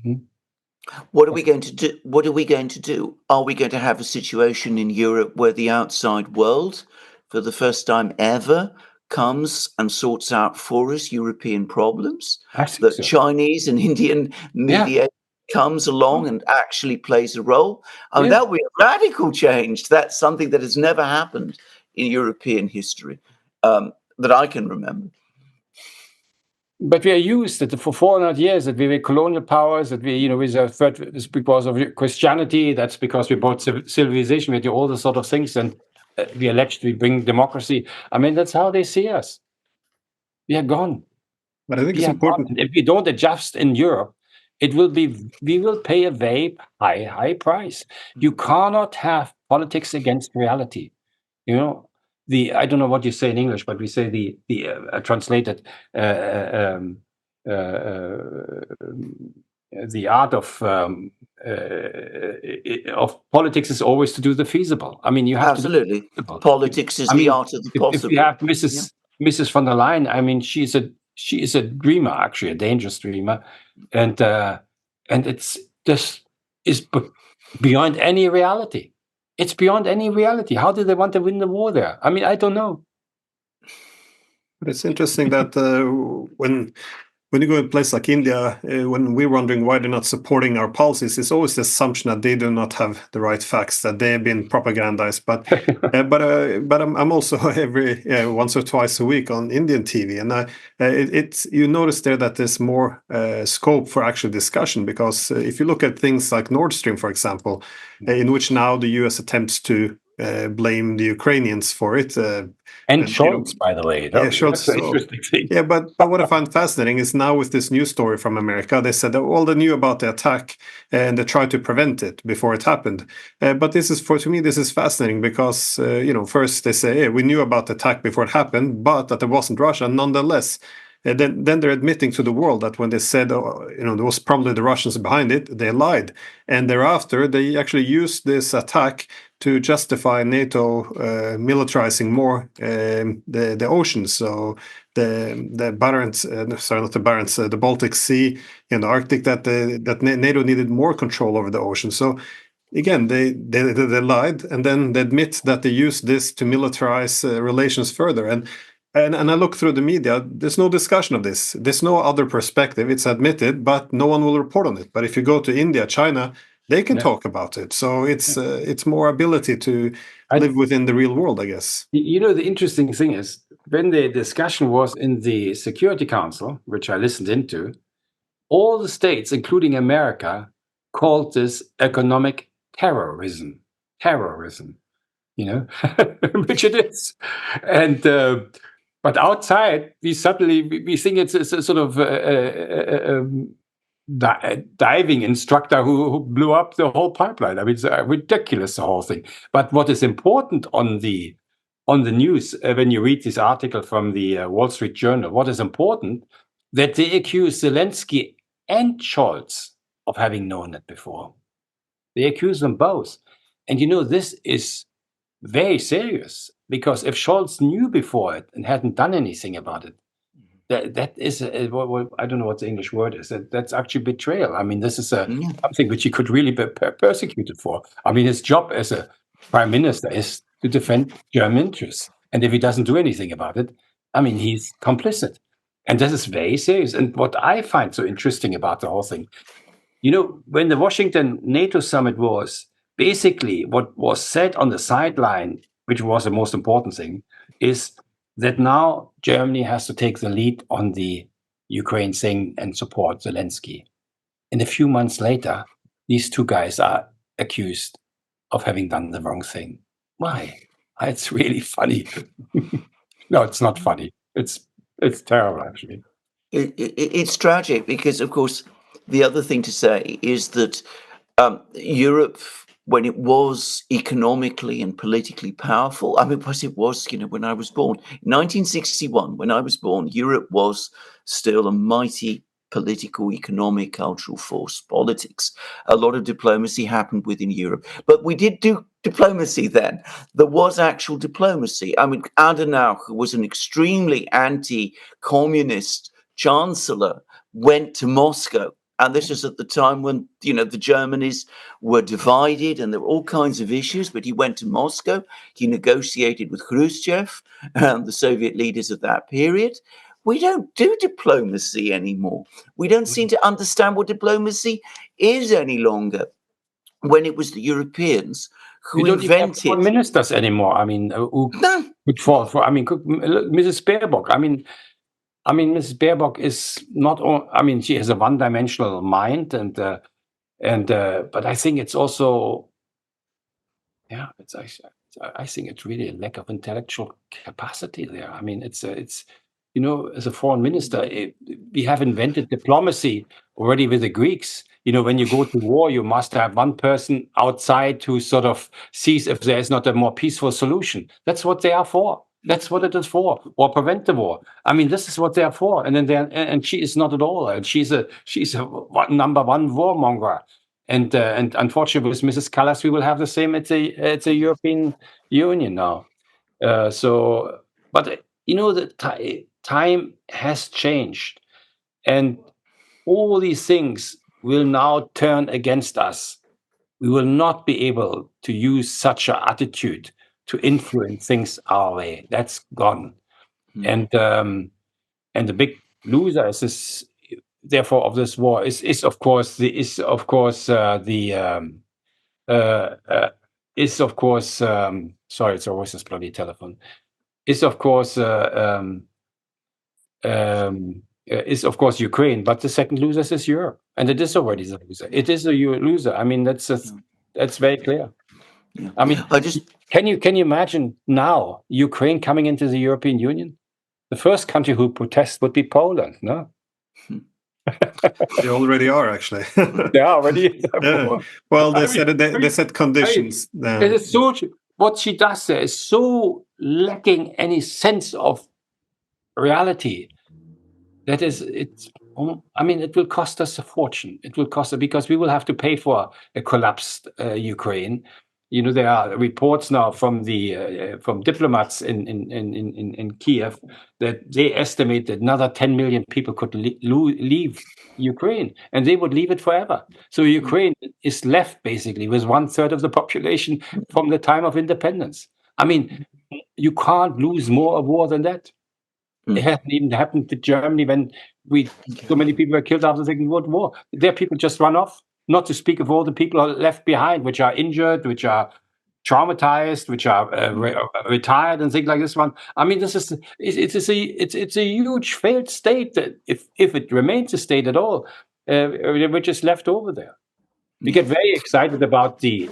What are we going to do? What are we going to do? Are we going to have a situation in Europe where the outside world, for the first time ever, comes and sorts out for us European problems, I think that so. Chinese and Indian mediation comes along and actually plays a role. And that would be a radical change. That's something that has never happened in European history that I can remember. But we are used that for 400 years that we were colonial powers, that we, with a threat is because of Christianity, that's because we brought civilization, we do all the sort of things, and we alleged we bring democracy. I mean, that's how they see us. We are gone. But I think it's important. Gone. If we don't adjust in Europe, we will pay a very high price. You cannot have politics against reality. I don't know what you say in English, but we say the translated the art of politics is always to do the feasible. I mean, you have absolutely. To do politics is the art of the possible. If you have Mrs. von der Leyen, I mean, she is a dreamer, actually, a dangerous dreamer, and it's just is beyond any reality. It's beyond any reality. How do they want to win the war there? I mean, I don't know. But it's interesting that when you go to a place like India, when we're wondering why they're not supporting our policies, it's always the assumption that they do not have the right facts, that they have been propagandized. But I'm also every once or twice a week on Indian TV, and you notice there that there's more scope for actual discussion, because if you look at things like Nord Stream, for example, in which now the US attempts to blame the Ukrainians for it. And Scholz, by the way. Scholz. That's an interesting thing. Yeah, but what I find fascinating is now with this news story from America, they said that all they knew about the attack and they tried to prevent it before it happened. But to me, this is fascinating because, first they say, hey, we knew about the attack before it happened, but that it wasn't Russia nonetheless. Then they're admitting to the world that when they said, there was probably the Russians behind it, they lied. And thereafter, they actually used this attack to justify NATO militarizing more the oceans. So the Barents, sorry, not the Barents, the Baltic Sea and the Arctic, that NATO needed more control over the ocean. So again, they lied, and then they admit that they used this to militarize relations further. And I look through the media, there's no discussion of this. There's no other perspective. It's admitted, but no one will report on it. But if you go to India, China, they can talk about it. So it's more ability to live within the real world, I guess. The interesting thing is, when the discussion was in the Security Council, which I listened into, all the states, including America, called this economic terrorism. Which it is. And but outside, we think it's a sort of diving instructor who blew up the whole pipeline. I mean, it's ridiculous, the whole thing. But what is important on the news, when you read this article from the Wall Street Journal, what is important, that they accuse Zelensky and Scholz of having known it before. They accuse them both. And this is very serious, because if Scholz knew before it and hadn't done anything about it, that is I don't know what the English word is. That's actually betrayal. I mean, this is something which he could really be persecuted for. I mean, his job as a prime minister is to defend German interests, and if he doesn't do anything about it, I mean, he's complicit, and this is very serious. And what I find so interesting about the whole thing, when the Washington NATO summit was, basically what was said on the sideline, which was the most important thing, is that now Germany has to take the lead on the Ukraine thing and support Zelensky. And a few months later, these two guys are accused of having done the wrong thing. Why? It's really funny. No, it's not funny. It's terrible, actually. It's tragic because, of course, the other thing to say is that Europe, when it was economically and politically powerful, I mean, because it was, when I was born, in 1961, when I was born, Europe was still a mighty political, economic, cultural force. Politics. A lot of diplomacy happened within Europe. But we did do diplomacy then. There was actual diplomacy. I mean, Adenauer, who was an extremely anti-communist chancellor, went to Moscow And this is at the time when, the Germanies were divided and there were all kinds of issues. But he went to Moscow. He negotiated with Khrushchev and the Soviet leaders of that period. We don't do diplomacy anymore. We don't seem to understand what diplomacy is any longer. When it was the Europeans who We don't even have invented foreign ministers anymore. I mean, who No. could fall for? I mean, Mrs. Baerbock. I mean, Mrs. Baerbock is not. I mean, she has a one-dimensional mind, but I think it's also, yeah, I think it's really a lack of intellectual capacity there. I mean, it's as a foreign minister, we have invented diplomacy already with the Greeks. When you go to war, you must have one person outside who sort of sees if there is not a more peaceful solution. That's what they are for. That's what it is for, or prevent the war. I mean, this is what they are for. And then and she is not at all. And she's a number one warmonger. And unfortunately, with Mrs. Callas, we will have the same. It's a European Union now. But the time has changed, and all these things will now turn against us. We will not be able to use such an attitude to influence things our way. That's gone. And the big loser is this, therefore, of this war is of course sorry, it's always this bloody telephone. Is of course Ukraine, but the second loser is Europe, and it is already the loser. It is a loser. I mean, that's very clear. Yeah. I mean, can you imagine now Ukraine coming into the European Union? The first country who protests would be Poland. No, they already are, actually. They are already. Yeah. Well, they set conditions. What she does there is so lacking any sense of reality. That is, it will cost us a fortune. It will cost us, because we will have to pay for a collapsed Ukraine. There are reports now from diplomats in Kiev that they estimate that another 10 million people could leave Ukraine, and they would leave it forever. So Ukraine is left basically with 1/3 of the population from the time of independence. I mean, you can't lose more a war than that. It hasn't even happened to Germany when so many people were killed after the Second World War. There, people just run off. Not to speak of all the people who are left behind, which are injured, which are traumatized, which are retired, and things like this one. I mean, it's a huge failed state that if it remains a state at all, we're just left over there. We get very excited about the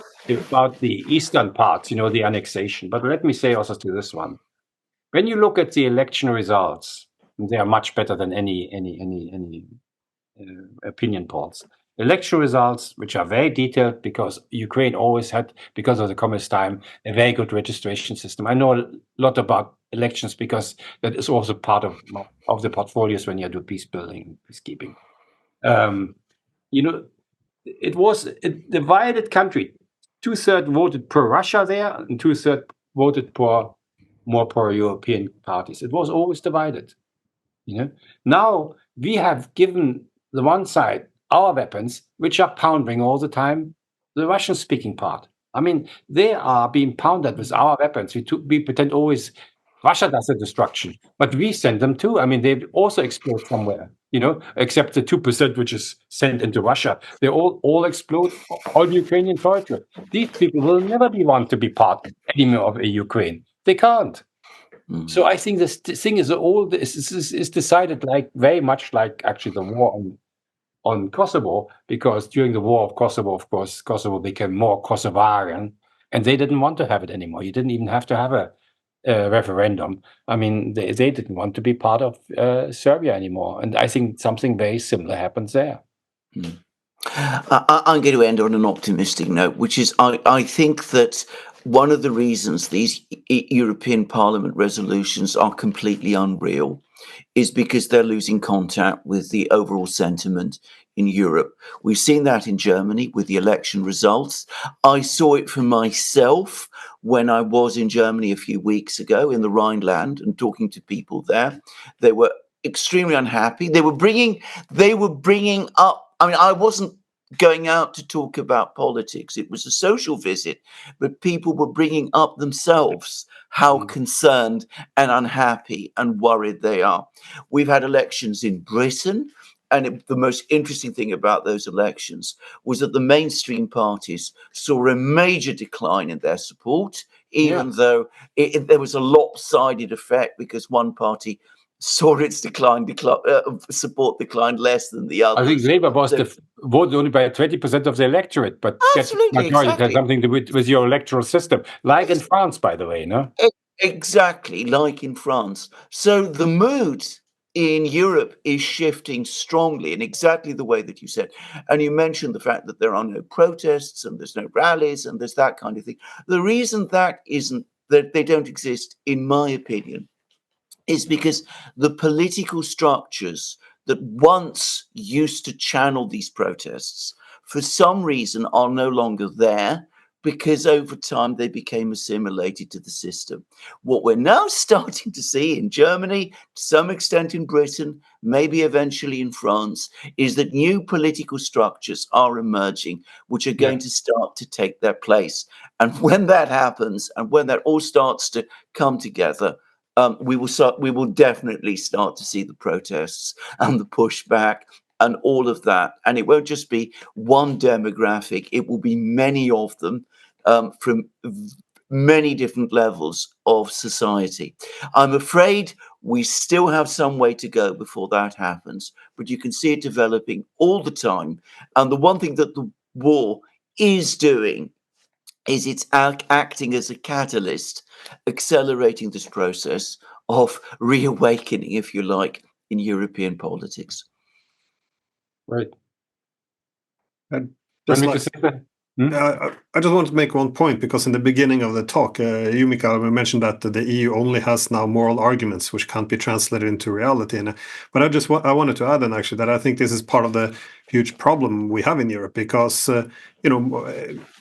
eastern parts, the annexation. But let me say also to this one. When you look at the election results, they are much better than any opinion polls. Election results, which are very detailed, because Ukraine always had, because of the communist time, a very good registration system. I know a lot about elections because that is also part of the portfolios when you do peace building, peacekeeping. It was a divided country. 2/3 voted pro-Russia there, and 2/3 voted more pro-European parties. It was always divided. Now we have given the one side our weapons, which are pounding all the time the Russian-speaking part. I mean, they are being pounded with our weapons. We pretend always Russia does the destruction, but we send them too. I mean, they also explode somewhere, except the 2% which is sent into Russia. They all explode on Ukrainian territory. These people will never want to be part anymore of a Ukraine. They can't. So I think this thing is decided very much like actually the war on Kosovo, because during the war of Kosovo, of course, Kosovo became more Kosovarian, and they didn't want to have it anymore. You didn't even have to have a referendum. I mean, they didn't want to be part of Serbia anymore, and I think something very similar happens there. I'm going to end on an optimistic note, which is I think that one of the reasons these European Parliament resolutions are completely unreal is because they're losing contact with the overall sentiment in Europe. We've seen that in Germany with the election results. I saw it for myself when I was in Germany a few weeks ago in the Rhineland and talking to people there. They were extremely unhappy. They were bringing up I mean, I wasn't going out to talk about politics. It was a social visit, but people were bringing up themselves how concerned and unhappy and worried they are. We've had elections in Britain, and the most interesting thing about those elections was that the mainstream parties saw a major decline in their support, even though there was a lopsided effect because one party saw its support decline less than the others. I think Labour was voted only by 20% of the electorate, but absolutely, majority has something to do with your electoral system, like in France, by the way, no? Exactly, like in France. So the mood in Europe is shifting strongly in exactly the way that you said. And you mentioned the fact that there are no protests and there's no rallies and there's that kind of thing. The reason that they don't exist, in my opinion, is because the political structures that once used to channel these protests, for some reason, are no longer there, because over time they became assimilated to the system. What we're now starting to see in Germany, to some extent in Britain, maybe eventually in France, is that new political structures are emerging, which are going to start to take their place. And when that happens, and when that all starts to come together, we will definitely start to see the protests and the pushback and all of that. And it won't just be one demographic, it will be many of them, from many different levels of society. I'm afraid we still have some way to go before that happens, but you can see it developing all the time. And the one thing that the war is doing is it's acting as a catalyst, accelerating this process of reawakening, if you like, in European politics. Right. And Want just me like, to say that? I just want to make one point, because in the beginning of the talk, you, Mikael, mentioned that the EU only has now moral arguments which can't be translated into reality. But I wanted to add, then, actually, that I think this is part of the huge problem we have in Europe, because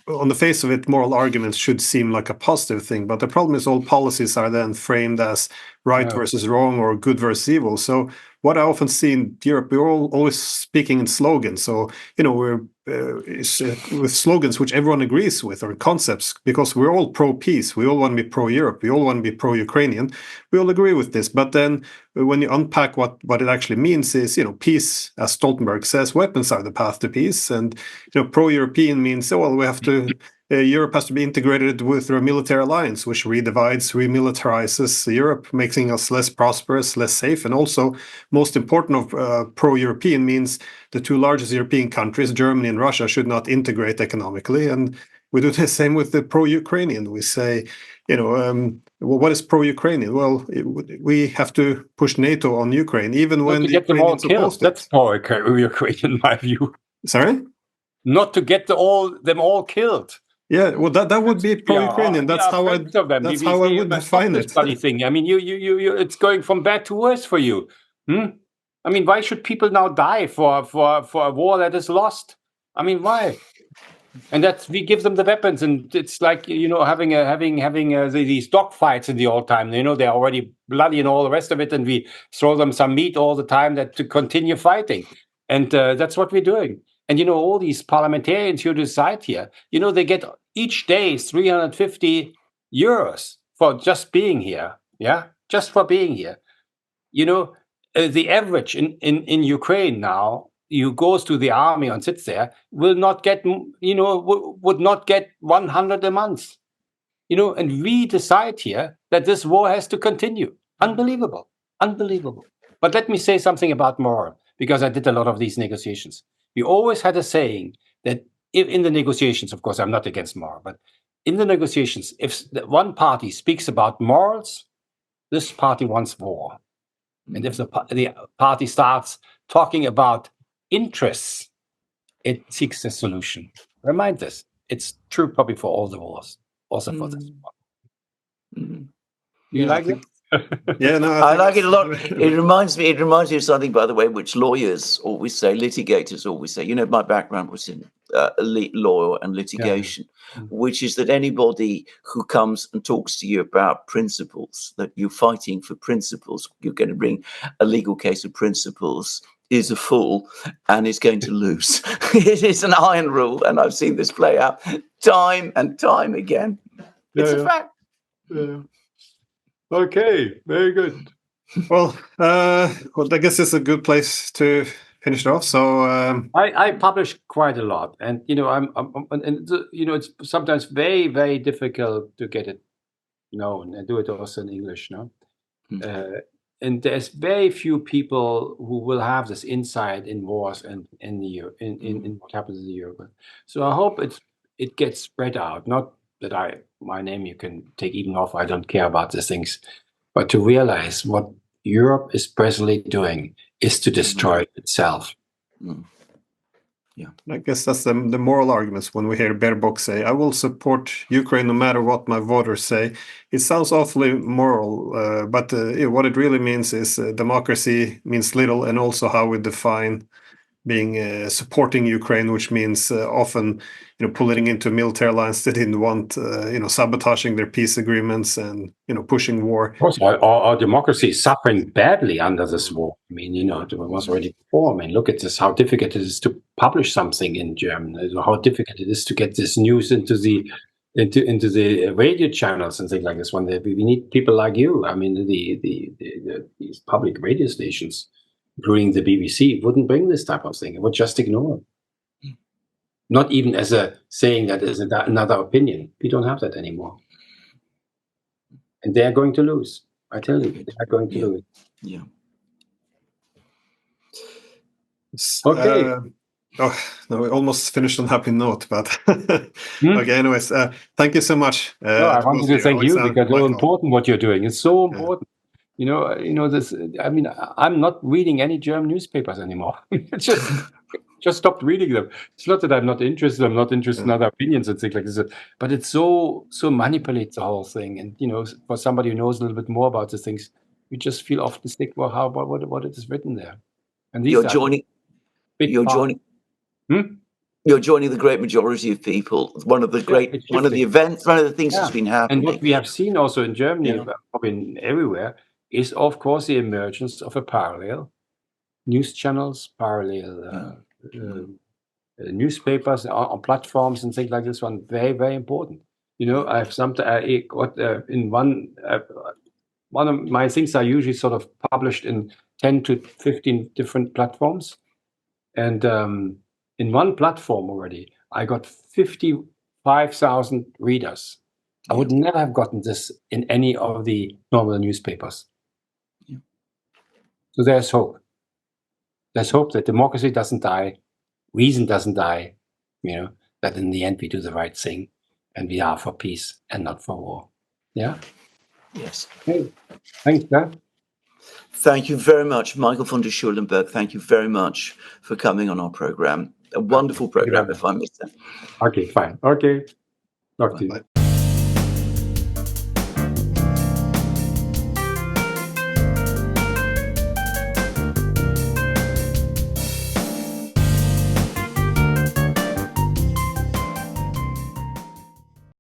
on the face of it, moral arguments should seem like a positive thing, but the problem is all policies are then framed as right versus wrong or good versus evil. So what I often see in Europe, we're always speaking in slogans. So we're with slogans which everyone agrees with, or concepts, because we're all pro-peace. We all want to be pro-Europe. We all want to be pro-Ukrainian. We all agree with this. But then when you unpack what it actually means is, peace, as Stoltenberg says, weapons are the path to peace. And, pro-European means, we have to, Europe has to be integrated with a military alliance, which redivides, remilitarizes Europe, making us less prosperous, less safe. And also, most important of pro-European means the two largest European countries, Germany and Russia, should not integrate economically. And we do the same with the pro-Ukrainian. We say, what is pro-Ukrainian? Well, we have to push NATO on Ukraine, even when the Ukrainians opposed it. That's pro-Ukrainian, in my view. Sorry? Not to get them all killed. Yeah, well, that would be pro-Ukrainian. That's how I would define it. Bloody thing. I mean, you, it's going from bad to worse for you. I mean, why should people now die for a war that is lost? I mean, why? And that we give them the weapons, and it's like having these dog fights in the old time. They're already bloody and all the rest of it, and we throw them some meat all the time to continue fighting, and that's what we're doing. And all these parliamentarians you decide here, they get each day 350 euros for just being here. Yeah, just for being here. The average in Ukraine now, who goes to the army and sits there, will not get, would not get 100 a month. And we decide here that this war has to continue. Unbelievable. But let me say something about moral, because I did a lot of these negotiations. We always had a saying that in the negotiations, of course, I'm not against moral, but in the negotiations, if one party speaks about morals, this party wants war. And if the party starts talking about interests, it seeks a solution. Remind this. It's true probably for all the wars, also for this one. You like it? Yeah, no, I like it a lot. It reminds me of something, by the way, which lawyers always say, litigators always say. My background was in law and litigation, which is that anybody who comes and talks to you about principles, that you're fighting for principles, you're going to bring a legal case of principles, is a fool and is going to lose. It is an iron rule, and I've seen this play out time and time again. It's a fact. Yeah. Okay, very good. Well, I guess it's a good place to finish it off. So I publish quite a lot, and it's sometimes very, very difficult to get it known. I do it also in English, no. And there's very few people who will have this insight in wars and in what happens in Europe. So I hope it gets spread out. Not that my name you can take even off. I don't care about these things, but to realize what Europe is presently doing is to destroy itself. Yeah, I guess that's the moral arguments when we hear Baerbock say, "I will support Ukraine no matter what my voters say." It sounds awfully moral, but what it really means is democracy means little, and also how we define being supporting Ukraine, which means often pulling into military lines they didn't want, sabotaging their peace agreements and pushing war. Of course, our democracy is suffering badly under this war. I mean, it was already before. I mean, look at this, how difficult it is to publish something in German, how difficult it is to get this news into the radio channels and things like this. When we need people like you. I mean, these public radio stations, including the BBC, wouldn't bring this type of thing. It would just ignore it. Not even as a saying that is another opinion. We don't have that anymore. And they are going to lose. I tell you, they are going to lose. Yeah. Okay. No, we almost finished on a happy note, but okay. Anyways, thank you so much. I wanted to thank you because it's so important what you're doing. It's so important. This. I mean, I'm not reading any German newspapers anymore. Just stopped reading them. It's not that I'm not interested. I'm not interested in other opinions and things like this. But it's so manipulates the whole thing. And for somebody who knows a little bit more about these things, you just feel optimistic about what it is written there. And you're joining the great majority of people. One of the things that's been happening. And what we have seen also in Germany, probably everywhere, is of course the emergence of a parallel news channels, parallel newspapers on platforms and things like this. One very, very important. I have in one of my things are usually sort of published in 10 to 15 different platforms, and in one platform already I got 55,000 readers. I would never have gotten this in any of the normal newspapers. So there's hope. There's hope that democracy doesn't die, reason doesn't die, that in the end we do the right thing and we are for peace and not for war. Yeah? Yes. Hey, thanks, Dad. Thank you very much, Michael von der Schulenburg. Thank you very much for coming on our program. A wonderful program, if I missed that. Okay, fine. Okay. Talk to you. Bye.